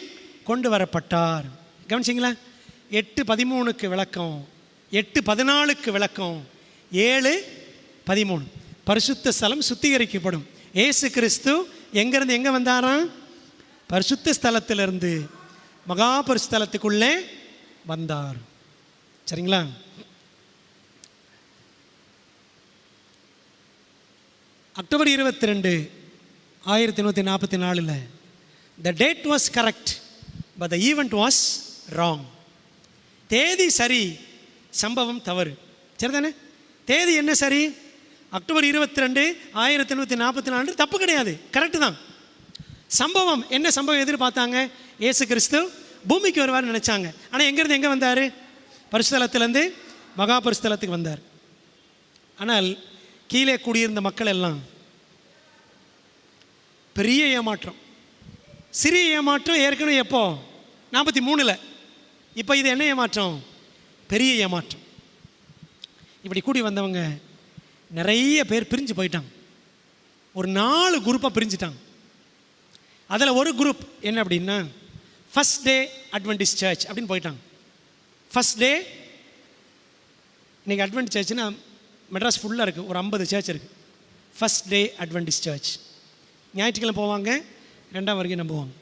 கொண்டு வரப்பட்டார். கவனிச்சிங்களா? 8:13க்கு விளக்கம், 8:14க்கு விளக்கம், 7:13. பரிசுத்த ஸ்தலம் சுத்திகரிக்கப்படும். இயேசு கிறிஸ்து எங்கேருந்து எங்கே வந்தாராம்? பரிசுத்த ஸ்தலத்திலிருந்து மகா பரிசுத்தலத்துக்குள்ளே வந்தார். சரிங்களா? October 22, 1844 the date was correct but the event was wrong. தேதி சரி, சம்பவம் தவறு. சரிதானே? தேதி என்ன சரி? அக்டோபர் 22, 1844 தப்பு கிடையாது, கரெக்டு தான். சம்பவம் என்ன? சம்பவம் எதிர்பார்த்தாங்க, இயேசு கிறிஸ்து பூமிக்கு வருவார்னு நினச்சாங்க. ஆனால் எங்கேருந்து எங்கே வந்தார்? பரிசுத்தலத்திலேருந்து மகா பரிசுத்தலத்துக்கு வந்தார். ஆனால் கீழே கூடியிருந்த மக்கள் எல்லாம் பெரிய ஏமாற்றம். சிறிய ஏமாற்றம் ஏற்கனவே எப்போ? 43. இப்போ இது என்ன ஏமாற்றம்? பெரிய ஏமாற்றம். இப்படி கூடி வந்தவங்க நிறைய பேர் பிரிஞ்சு போயிட்டாங்க. ஒரு 4 குரூப்பாக பிரிஞ்சுட்டாங்க. அதில் ஒரு குரூப் என்ன அப்படின்னா ஃபஸ்ட் டே அட்வென்டிஸ்ட் சர்ச் அப்படின்னு போயிட்டாங்க. ஃபஸ்ட் டே, இன்றைக்கி அட்வென்ட் சர்ச்சுன்னா மெட்ராஸ் ஃபுல்லாக இருக்குது, ஒரு 50 சர்ச் இருக்குது. First day Adventist church. ஞாயிற்றுக்கிழமை போவாங்க, 2ஆம் வரைக்கும் நம்புவாங்க.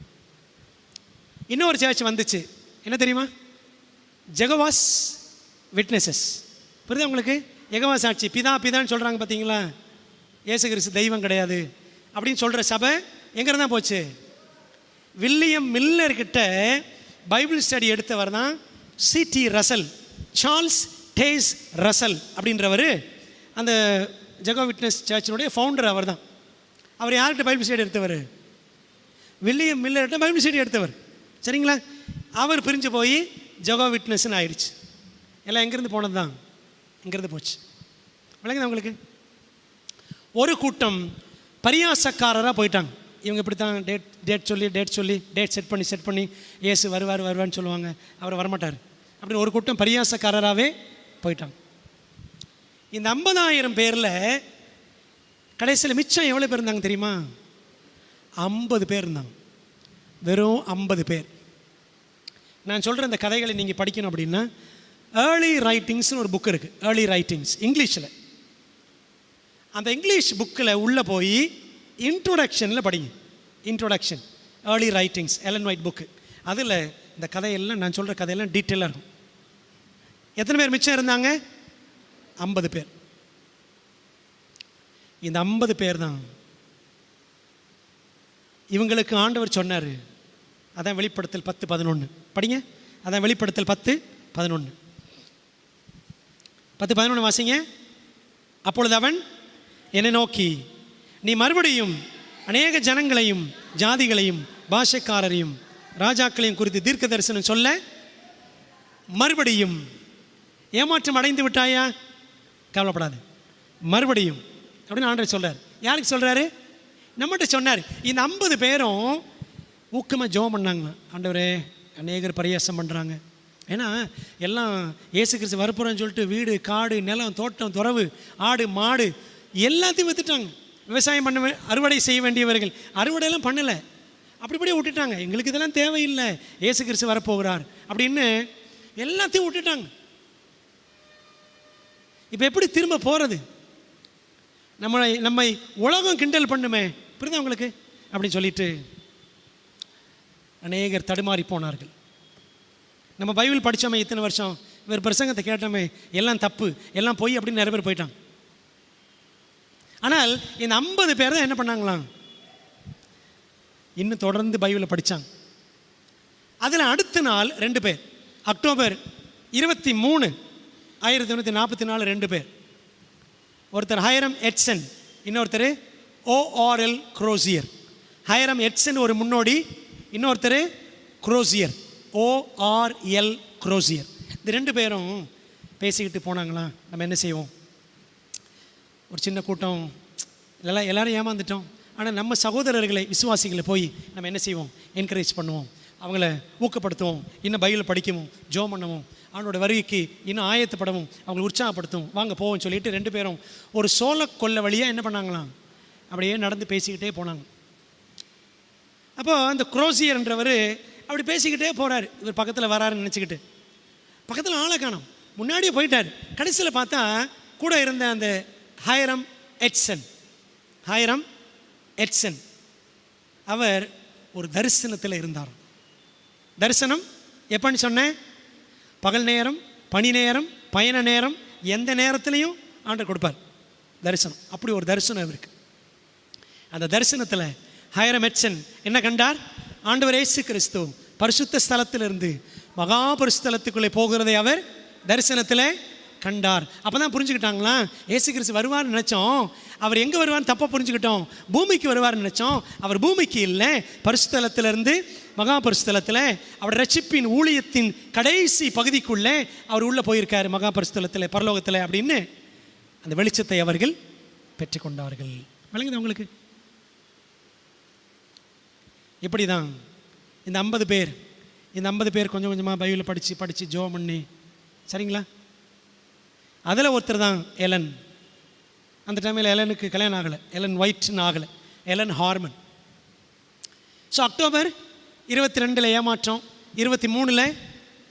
இன்னொரு சர்ச் வந்துச்சு, என்ன தெரியுமா? ஜெகோவாஸ் விட்னஸஸ். புரியுதா உங்களுக்கு? யெகோவா சாட்சி, பிதான்னு சொல்கிறாங்க பார்த்தீங்களா? இயேசு கிறிஸ்து தெய்வம் கிடையாது அப்படின்னு சொல்கிற சபை எங்கேருந்து தான் போச்சு? வில்லியம் மில்லர்கிட்ட பைபிள் ஸ்டடி எடுத்தவர் தான் C.T. Russell, Charles days Russell அப்படின்றவர். அந்த ஜெகோவா விட்னஸ் சர்ச்சினுடைய ஃபவுண்டர் அவர் தான். அவர் யார்கிட்ட பைபிள் ஸ்டடி எடுத்தவர்? வில்லியம் மில்லர்கிட்ட பைபிள் ஸ்டடி எடுத்தவர். சரிங்களா? அவர் பிரிஞ்சு போய் ஜெகோவா விட்னஸ்ன்னு ஆயிடுச்சு. எல்லாம் எங்கேருந்து போனது தான், இங்கேருந்து போச்சு. விளங்குதா உங்களுக்கு? ஒரு கூட்டம் பரியாசக்காரராக போயிட்டாங்க. இவங்க இப்படி தான் டேட் சொல்லி டேட் செட் பண்ணி இயேசு வருவார்னு சொல்லுவாங்க, அவர் வரமாட்டார் அப்படின்னு ஒரு கூட்டம் பரியாசக்காரராகவே போயிட்டாங்க. இந்த 50,000 பேரில் கடைசியில் மிச்சம் எவ்வளோ பேர் இருந்தாங்க தெரியுமா? 50 பேர் இருந்தாங்க. வெறும் 50 பேர். நான் சொல்கிற இந்த கதைகளை நீங்கள் படிக்கணும் அப்படின்னா ஏர்லி ரைட்டிங்ஸ்னு ஒரு புக் இருக்குது, ஏர்லி ரைட்டிங்ஸ் இங்கிலீஷில். அந்த இங்கிலீஷ் புக்கில் உள்ளே போய் இன்ட்ரோடக்ஷனில் படிங்க. Introduction early writings, Elon white book. அதில் இந்த கதையெல்லாம், நான் சொல்கிற கதையெல்லாம் டீட்டெயிலாக இருக்கும். எத்தனை பேர் மிச்சம் இருந்தாங்க? 50 பேர். இந்த 50 பேர் தான் இவங்களுக்கு ஆண்டவர் சொன்னார். அதான் வெளிப்படுத்தல் 10:11 படிங்க. அதான் வெளிப்படுத்தல் 10:11. 10:11 வாசிங்க. அப்பொழுது அவன் என்னை நோக்கி, நீ மறுபடியும் அநேக ஜனங்களையும் ஜாதிகளையும் பாஷைக்காரரையும் ராஜாக்களையும் குறித்து தீர்க்க தரிசனம் சொல்ல மறுபடியும். ஏமாற்றம் அடைந்து விட்டாயா? கவலைப்படாது, மறுபடியும் அப்படின்னு ஆண்டவர் சொல்கிறார். யாருக்கு சொல்கிறாரு? நம்மகிட்ட சொன்னார். இந்த 50 பேரும் ஊக்கமாக ஜெபம் பண்ணாங்க. ஆண்டவரே, அநேகர் பரியாசம் பண்ணுறாங்க. ஏன்னா எல்லாம் இயேசு கிறிஸ்து வரப்போகிறேன்னு சொல்லிட்டு வீடு காடு நிலம் தோட்டம் துறவு ஆடு மாடு எல்லாத்தையும் விற்றுட்டாங்க. விவசாயம் பண்ண அறுவடை செய்ய வேண்டியவர்கள் அறுவடையெல்லாம் பண்ணலை, அப்படிப்படியே விட்டுட்டாங்க. எங்களுக்கு இதெல்லாம் தேவையில்லை, இயேசு கிறிஸ்து வரப்போகிறார் அப்படின்னு எல்லாத்தையும் விட்டுட்டாங்க. இப்போ எப்படி திரும்ப போகிறது? நம்மை உலகம் கிண்டல் பண்ணுமே, புரியுதா உங்களுக்கு? அப்படின்னு சொல்லிட்டு அநேகர் தடுமாறி போனார்கள். நம்ம பைபிள் படித்தோமே இத்தனை வருஷம், இவர் பிரசங்கத்தை கேட்டோமே, எல்லாம் தப்பு எல்லாம் பொய் அப்படின்னு நிறைய பேர் போயிட்டாங்க. ஆனால் இந்த 50 பேர் தான் என்ன பண்ணாங்களாம்? இன்னும் தொடர்ந்து பைபிளை படித்தாங்க. அதில் அடுத்த நாள் 2 பேர், அக்டோபர் 23, 1944 2 பேர். ஒருத்தர் ஹைரம் எட்சன், இன்னொருத்தர் ORL குரோசியர். ஹைரம் எட்சன் ஒரு முன்னோடி, இன்னொருத்தர் குரோசியர் ORL குரோசியர். இந்த 2 பேரும் பேசிக்கிட்டு போனாங்களாம். நம்ம என்ன செய்வோம்? ஒரு சின்ன கூட்டம், எல்லோரும் ஏமாந்துட்டோம். ஆனால் நம்ம சகோதரர்களை, விசுவாசிகளை போய் நம்ம என்ன செய்வோம்? என்கரேஜ் பண்ணுவோம், அவங்கள ஊக்கப்படுத்துவோம், இன்னும் பைபிள் படிக்கவும், ஜெபம் பண்ணவும், அவனோட வருகைக்கு இன்னும் ஆயத்தப்படவும் அவங்களை உற்சாகப்படுத்தும். வாங்க போவோம்னு சொல்லிட்டு 2 பேரும் ஒரு சோள கொல்லை வழியாக என்ன பண்ணாங்களாம், அப்படியே நடந்து பேசிக்கிட்டே போனாங்க. அப்போது அந்த குரோசியர்ன்றவர் அப்படி பேசிக்கிட்டே போகிறார். இவர் பக்கத்தில் வராருன்னு நினச்சிக்கிட்டு பக்கத்தில் ஆளை காணோம், முன்னாடியே போயிட்டார். கடைசியில் பார்த்தா கூட இருந்த அந்த ஹைரம் எட்சன் அவர் ஒரு தரிசனத்தில் இருந்தார். தரிசனம் எப்போன்னு சொன்னேன்? பகல் நேரம், பனி நேரம், பயண நேரம், எந்த நேரத்துலையும் ஆண்டவர் கொடுப்பார் தரிசனம். அப்படி ஒரு தரிசனம் இருக்கு. அந்த தரிசனத்தில் ஹைரம் எட்சன் என்ன கண்டார்? ஆண்டவர் இயேசு கிறிஸ்து பரிசுத்த ஸ்தலத்திலிருந்து மகா பரிசுத்தலத்துக்குள்ளே போகிறதை அவர் தரிசனத்தில் கண்டார். அப்போ தான் புரிஞ்சுக்கிட்டாங்களா, இயேசு கிறிஸ்து வருவார்னு நினச்சோம், அவர் எங்கே வருவார்னு தப்பாக புரிஞ்சுக்கிட்டோம். பூமிக்கு வருவார்னு நினச்சோம், அவர் பூமிக்கு இல்லை, பரிசுத்தலத்திலிருந்து மகா பரிசுத்தலத்தில் அவர் ரட்சிப்பின் ஊழியத்தின் கடைசி பகுதிக்குள்ளே அவர் உள்ளே போயிருக்கார், மகா பரிசுத்தலத்தில், பரலோகத்தில் அப்படின்னு அந்த வெளிச்சத்தை அவர்கள் பெற்றுக்கொண்டார்கள். விளங்குது அவங்களுக்கு? இப்படி தான் இந்த 50 பேர் கொஞ்சம் கொஞ்சமாக பைபிளை படித்து ஜெபம் பண்ணி, சரிங்களா? அதில் ஒருத்தர் தான் எலன். அந்த டைமில் எலனுக்கு கல்யாணம் ஆகலை, எலன் ஒயிட்னு ஆகலை, எலன் ஹார்மன். ஸோ அக்டோபர் 22 ஏமாற்றம், 23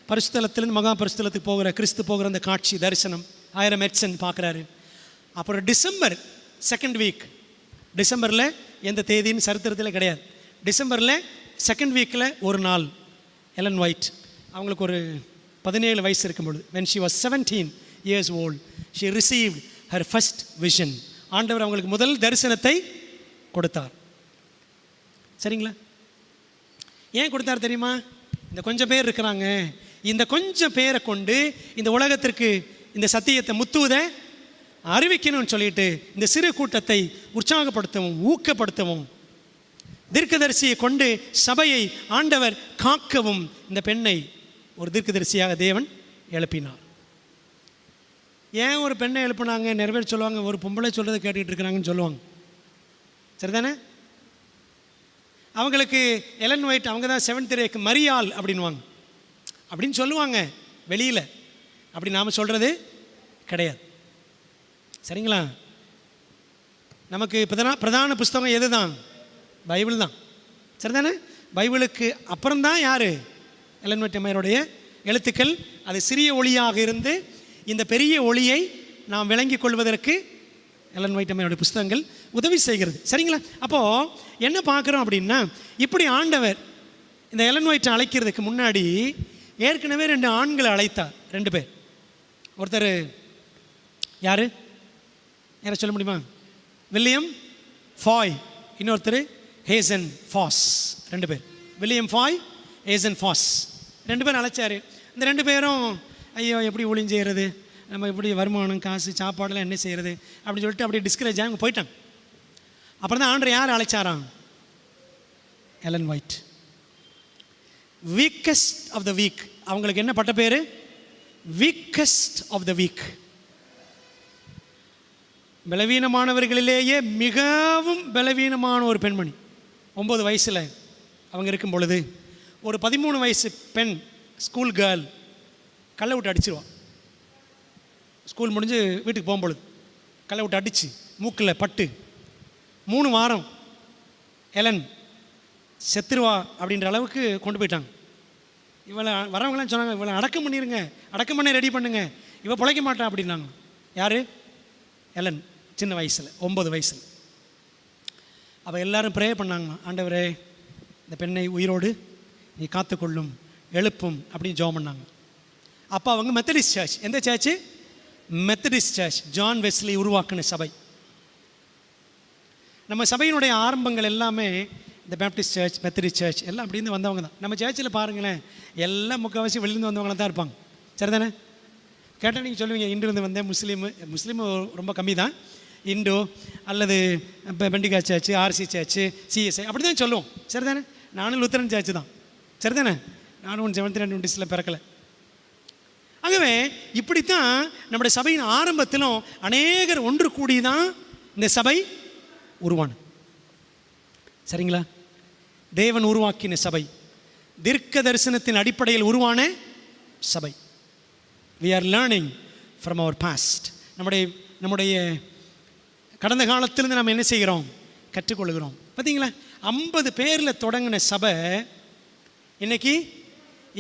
பரிசுத்தலத்திலேருந்து மகா பரிசுத்தலத்துக்கு போகிற கிறிஸ்து போகிற அந்த காட்சி தரிசனம் ஹைரம் எட்சன் பார்க்குறாரு. அப்புறம் டிசம்பர் 2nd வீக், டிசம்பரில் எந்த தேதின்னு சரித்திரத்தில் கிடையாது, டிசம்பரில் 2nd வீக்கில் ஒரு நாள் எலன் ஒயிட் அவங்களுக்கு ஒரு 17 வயசு இருக்கும்பொழுது, when she was 17 years old, she received her first vision. ஆண்டவர் அவங்களுக்கு முதல் தரிசனத்தை கொடுத்தார். சரிங்களா? ஏன் கொடுத்தார் தெரியுமா? இந்த கொஞ்சம் பேர் இருக்கிறாங்க, இந்த கொஞ்சம் பேரை கொண்டு இந்த உலகத்திற்கு இந்த சத்தியத்தை முத்துவதை அறிவிக்கணும்னு சொல்லிட்டு இந்த சிறு கூட்டத்தை உற்சாகப்படுத்தவும் ஊக்கப்படுத்தவும், தீர்க்கதரிசியை கொண்டு சபையை ஆண்டவர் காக்கவும் இந்த பெண்ணை ஒரு தீர்க்கதரிசியாக தேவன் எழுப்பினார். ஏன் ஒரு பெண்ணை எழுப்பினாங்க? நிறைய பேர் சொல்லுவாங்க, ஒரு பொம்பளை சொல்கிறத கேட்டுக்கிட்டு இருக்கிறாங்கன்னு சொல்லுவாங்க. சரிதானே? அவங்களுக்கு எலன் ஒயிட் அவங்க தான் 7th ரேக்கு மரியாள் அப்படின்வாங்க, அப்படின்னு சொல்லுவாங்க வெளியில். அப்படி நாம் சொல்கிறது கிடையாது. சரிங்களா? நமக்கு பிரதான புஸ்தகம் எது தான்? பைபிள் தான். சரிதானே? பைபிளுக்கு அப்புறம்தான் யார்? எலன் ஒயிட் அம்மையாருடைய எழுத்துக்கள். அது சிறிய ஒளியாக இருந்து இந்த பெரிய ஒளியை நாம் விளங்கிக் கொள்வதற்கு எலன் ஒயிட் அம்மையாருடைய புஸ்தகங்கள் உதவி செய்கிறது. சரிங்களா? அப்போது என்ன பார்க்குறோம் அப்படின்னா, இப்படி ஆண்டவர் இந்த எலன் ஒயிட்டை அழைக்கிறதுக்கு முன்னாடி ஏற்கனவே 2 ஆண்களை அழைத்தார். 2 பேர். ஒருத்தர் யார்? யாரை சொல்ல முடியுமா? வில்லியம் ஃபாய், இன்னொருத்தர் ஹேசன் ஃபாஸ். 2 பேர், வில்லியம் ஃபாய், ஹேசன் ஃபாஸ். 2 பேரும் அழைச்சார். இந்த 2 பேரும் ஐயோ எப்படி ஊழியம் செய்கிறது, நம்ம எப்படி வருமானம் காசு சாப்பாடெல்லாம் என்ன செய்கிறது அப்படின்னு சொல்லிட்டு அப்படியே டிஸ்கரேஜ் ஆகி போயிட்டாங்க. அப்புறம் தான் ஆண்டவர் யார் அழைச்சாராம்? Ellen White. Weakest of the weak. அவங்களுக்கு என்ன பட்ட பேர்? Weakest of the weak. பலவீனமானவர்களிலேயே மிகவும் பலவீனமான ஒரு பெண்மணி. 9 வயசில் அவங்க இருக்கும் பொழுது ஒரு 13 வயசு பெண், ஸ்கூல் கேர்ள், கல்லை விட்டு அடிச்சிருவான். ஸ்கூல் முடிஞ்சு வீட்டுக்கு போகும்பொழுது கல்லை விட்டு அடித்து மூக்கில் பட்டு 3 வாரம் எலன் செத்துருவா அப்படின்ற அளவுக்கு கொண்டு போயிட்டாங்க. இவளை வரவங்களாம் சொன்னாங்க, இவளை அடக்கம் பண்ணிடுங்க, அடக்கம் பண்ண ரெடி பண்ணுங்க, இவ பிழைக்க மாட்டான் அப்படின்னாங்க. யார்? எலன். சின்ன வயசில், 9 வயசில். அவள் எல்லாரும் ப்ரே பண்ணாங்க, ஆண்டவரே இந்த பெண்ணை உயிரோடு நீ காத்துக்கொள்ளும், எழுப்பும் அப்படின்னு ஜெபம் பண்ணாங்க. அப்போ அவங்க மெத்தடிஸ்ட் சர்ச். எந்த church? Methodist search, John Wesley உருவாக்கின சபை. நம்ம சபையினுடைய ஆரம்பங்கள் எல்லாமே இந்த பேப்டிஸ்ட் சர்ச், மெத்தடிஸ்ட் சர்ச் எல்லாம் அப்படின்னு வந்தவங்க தான். நம்ம சர்ச்சில் பாருங்களேன், எல்லாம் முக்கால்வாசி வெளியிருந்து வந்தவங்களாம் தான் இருப்பாங்க. சரிதானே? கேட்டால் நீங்கள் சொல்லுவீங்க, இந்துலேருந்து வந்தேன், முஸ்லீமு ரொம்ப கம்மி தான், இந்து அல்லது இப்போ பெண்டிகா சர்ச்சு, ஆர்சி சர்ச்சு, சிஎஸ்ஐ அப்படி தான் சொல்லுவோம். சரிதானே? நானும் லுத்தரன் சர்ச்சு தான். சரிதானே? நானும் 72 பிறக்கலை. ஆகவே இப்படித்தான் நம்முடைய சபையின் ஆரம்பத்திலும் அநேகர் ஒன்று கூடி தான் இந்த சபை உருவானது. சரிங்களா? தேவன் உருவாக்கின சபை, தீர்க்க தரிசனத்தின் அடிப்படையில் உருவான சபை. we are learning from our past. நம்முடைய கடந்த காலத்திலிருந்து நாம் என்ன செய்கிறோம்? கற்றுக்கொள்கிறோம். பார்த்தீங்களா, 50 பேரில் தொடங்கின சபை இன்னைக்கு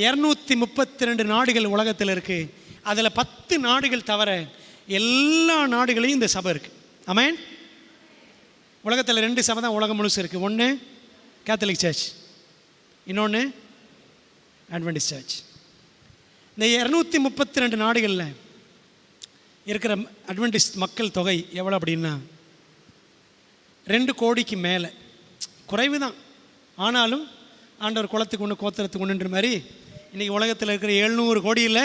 232 நாடுகள் உலகத்தில் இருக்குது. அதில் 10 நாடுகள் தவிர எல்லா நாடுகளையும் இந்த சபை இருக்குது. ஆமென். உலகத்தில் 2 சபை தான் உலகம் முழுசு இருக்குது. ஒன்று கேத்தலிக் சர்ச், இன்னொன்று அட்வென்டிஸ்ட் சர்ச். இந்த 232 நாடுகளில் இருக்கிற அட்வென்டிஸ்ட் மக்கள் தொகை எவ்வளோ அப்படின்னா 2 கோடிக்கு மேலே. குறைவு தான், ஆனாலும் ஆண்டவர் குளத்துக்கு ஒன்று கோத்திரத்துக்கு ஒன்றுன்ற மாதிரி இன்றைக்கி உலகத்தில் இருக்கிற 700 கோடியில்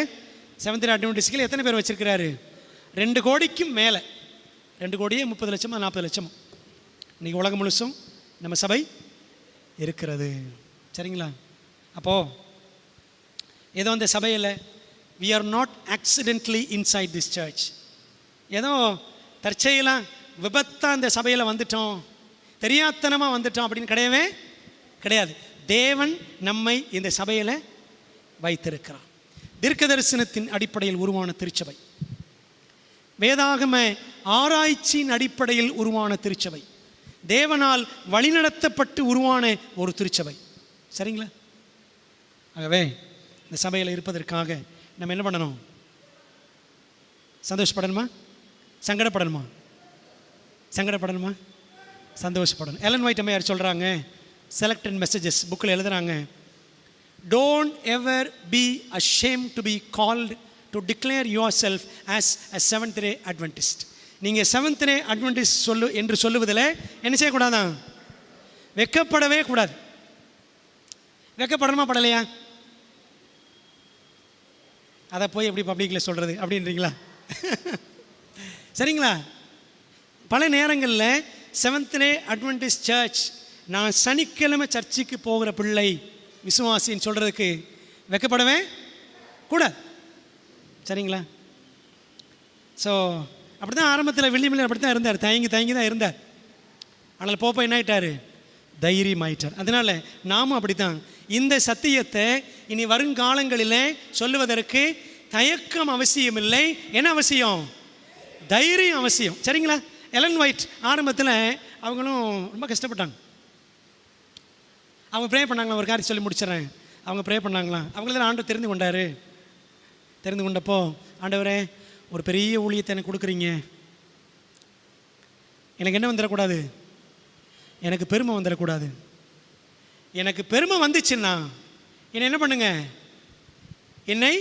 செவன்த் டே அட்வென்டிஸ்ட்கள் எத்தனை பேர் வச்சுருக்கிறாரு? 2 கோடிக்கும் மேலே. 2 கோடியே 30 லட்சமா 40 லட்சமா இன்றைக்கி உலகம் முழுசும் நம்ம சபை இருக்கிறது. சரிங்களா? அப்போது ஏதோ அந்த சபையில் we are not accidentally inside this church. ஏதோ தற்செயலாக விபத்தாக இந்த சபையில் வந்துட்டோம், தெரியாத்தனமாக வந்துட்டோம் அப்படின்னு கிடையவே கிடையாது. தேவன் நம்மை இந்த சபையில் வைத்திருக்கிறார். தீர்க்க தரிசனத்தின் அடிப்படையில் உருவான திருச்சபை, வேதாகம ஆராய்ச்சியின் அடிப்படையில் உருவான திருச்சபை, தேவனால் வழிநடத்தப்பட்டு உருவான ஒரு திருச்சபை. சரிங்களா? ஆகவே இந்த சபையில் இருப்பதற்காக நம்ம என்ன பண்ணணும்? சந்தோஷப்படணுமா? சங்கடப்படணுமா? சங்கடப்படணுமா? சந்தோஷப்படணும். எலன் ஒயிட் அம்மையார் சொல்கிறாங்க, செலக்டட் மெசேஜஸ் புக்கில் எழுதுகிறாங்க, don't ever be ashamed to be called to declare yourself as a seventh day Adventist. நீங்கள் செவன்த் டே அட்வென்டிஸ்ட் என்று சொல்லுவதில் என்ன செய்யக்கூடாதான்? வெக்கப்படவே கூடாது. வெக்கப்படணுமா படலையா? அதை போய் எப்படி பப்ளிக்கில் சொல்கிறது அப்படின்றீங்களா? சரிங்களா? பல நேரங்களில் செவன்த் டே அட்வென்டிஸ்ட் சர்ச், நான் சனிக்கிழமை சர்ச்சுக்கு போகிற பிள்ளை விசுவாசின்னு சொல்கிறதுக்கு வெக்கப்படவே கூடாது. சரிங்களா? ஸோ அப்படி தான் ஆரம்பத்தில் வில்லியமில் அப்படி தான் இருந்தார், தயங்கி தான் இருந்தார். ஆனால் போப்போ என்ன ஆகிட்டார்? தைரியமாயிட்டார். அதனால் நாமும் அப்படி தான் இந்த சத்தியத்தை இனி வருங்காலங்களில் சொல்லுவதற்கு தயக்கம் அவசியம் இல்லை. என்ன அவசியம்? தைரியம் அவசியம். சரிங்களா? எலன் ஒயிட் ஆரம்பத்தில் அவங்களும் ரொம்ப கஷ்டப்பட்டாங்க. அவங்க ப்ரே பண்ணாங்களா? ஒரு காரியம் சொல்லி முடிச்சிடறேன். அவங்க ப்ரே பண்ணாங்களாம். அவங்கள ஆண்டவர் தெரிந்து கொண்டார். தெரிந்து கொண்டப்போ, ஆண்டவரே ஒரு பெரிய ஊழியத்தை எனக்கு கொடுக்குறீங்க, எனக்கு என்ன வந்துடக்கூடாது? எனக்கு பெருமை வந்துடக்கூடாது. எனக்கு பெருமை வந்துச்சுன்னா என்னை என்ன பண்ணுங்க? என்னை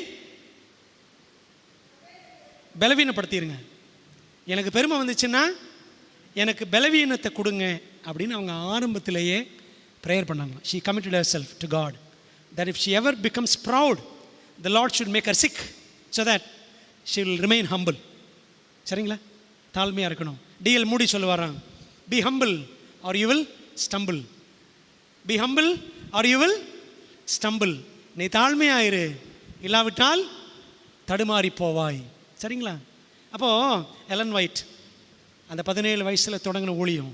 பலவீனப்படுத்திடுங்க. எனக்கு பெருமை வந்துச்சுன்னா எனக்கு பலவீனத்தை கொடுங்க அப்படின்னு அவங்க ஆரம்பத்திலேயே ப்ரேயர் பண்ணாங்க. She committed herself to God that if she ever becomes proud, the Lord should make her sick so that she will remain humble. சரிங்களா? தாழ்மையாக இருக்கணும். டிஎல் மூடி சொல்லுவாராம், be humble or you will stumble. be humble or you will stumble. நீ தாழ்மையாயிரு, இல்லாவிட்டால் தடுமாறி போவாய். சரிங்களா? அப்போது எலன் ஒயிட் அந்த 17 வயசில் தொடங்கின ஊழியம்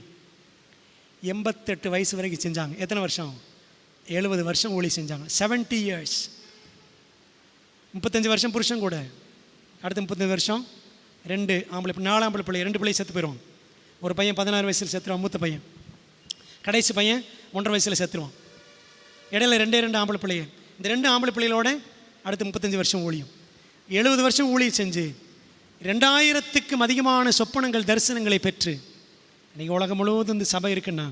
88 வயசு வரைக்கும் செஞ்சாங்க. எத்தனை வருஷம்? 70 வருஷம் ஊழியம் செஞ்சாங்க. 70 years. 35 வருஷம் புருஷன் கூட, அடுத்த 35 வருஷம் 2 ஆம்பளை 4 ஆம்பளை பிள்ளை, 2 பிள்ளை செத்து போயிடுவான். ஒரு பையன் 16 வயசில் செத்துருவான், மூத்த பையன். கடைசி பையன் 1.5 வயசில் செத்துருவான். இடையில 2 ஆம்பளை பிள்ளைய. இந்த 2 ஆம்பளை பிள்ளைகளோட அடுத்த 35 வருஷம் ஊழியம். 70 வருஷம் ஊழியம் செஞ்சு 2000க்கும் அதிகமான சொப்பனங்கள் தரிசனங்களை பெற்று இன்றைக்கி உலகம் முழுவதும் இந்த சபை இருக்குன்னா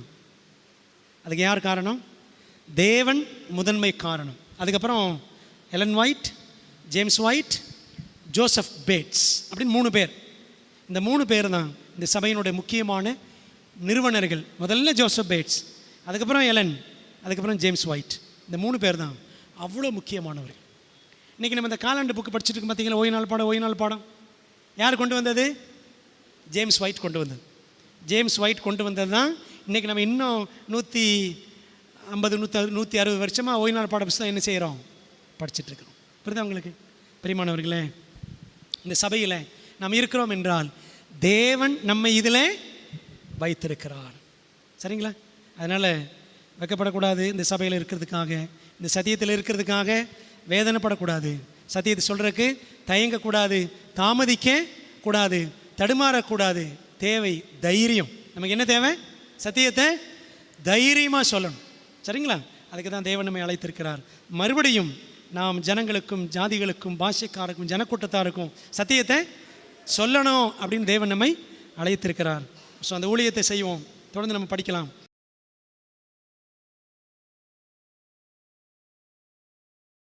அதுக்கு யார் காரணம்? தேவன் முதன்மை காரணம். அதுக்கப்புறம் Ellen White, James White, Joseph Bates அப்படின்னு 3 பேர். இந்த 3 பேர் தான் இந்த சபையினுடைய முக்கியமான நிறுவனர்கள். முதல்ல ஜோசப் பேட்ஸ், அதுக்கப்புறம் எலன், அதுக்கப்புறம் ஜேம்ஸ் ஒயிட். இந்த 3 பேர் தான் அவ்வளோ முக்கியமானவர்கள். இன்றைக்கி நம்ம இந்த காலாண்டு புக்கு படிச்சுட்டு இருக்கோம் பார்த்தீங்களா? ஓய்வு நாள் பாடம் யார் கொண்டு வந்தது? ஜேம்ஸ் ஒயிட் கொண்டு வந்தது. ஜேம்ஸ் ஒயிட் கொண்டு வந்தது தான் இன்றைக்கி நம்ம இன்னும் 150 160 வருஷமாக ஓய்வு நாள் பாட புத்தகம் என்ன செய்கிறோம்? படிச்சுட்ருக்கிறோம். புரியுதா உங்களுக்கு? பிரியமானவர்களே, இந்த சபையில் நாம் இருக்கிறோம் என்றால் தேவன் நம்மை இதில் வைத்திருக்கிறார். சரிங்களா? அதனால் வைக்கப்படக்கூடாது. இந்த சபையில் இருக்கிறதுக்காக, இந்த சத்தியத்தில் இருக்கிறதுக்காக வேதனைப்படக்கூடாது. சத்தியத்தை சொல்கிறதுக்கு தயங்கக்கூடாது, தாமதிக்க கூடாது, தடுமாறக்கூடாது. தேவை தைரியம். நமக்கு என்ன தேவை? சத்தியத்தை தைரியமாக சொல்லணும். சரிங்களா? அதுக்கு தான் தேவன் நம்மை அழைத்திருக்கிறார். மறுபடியும் நாம் ஜனங்களுக்கும் ஜாதிகளுக்கும் பாஷைக்காருக்கும் ஜனக்கூட்டத்தாருக்கும் சத்தியத்தை சொல்லணும் அப்படின்னு தேவன் நம்மை அழைத்திருக்கிறார். ஸோ அந்த ஊழியத்தை செய்வோம். தொடர்ந்து நம்ம படிக்கலாம்.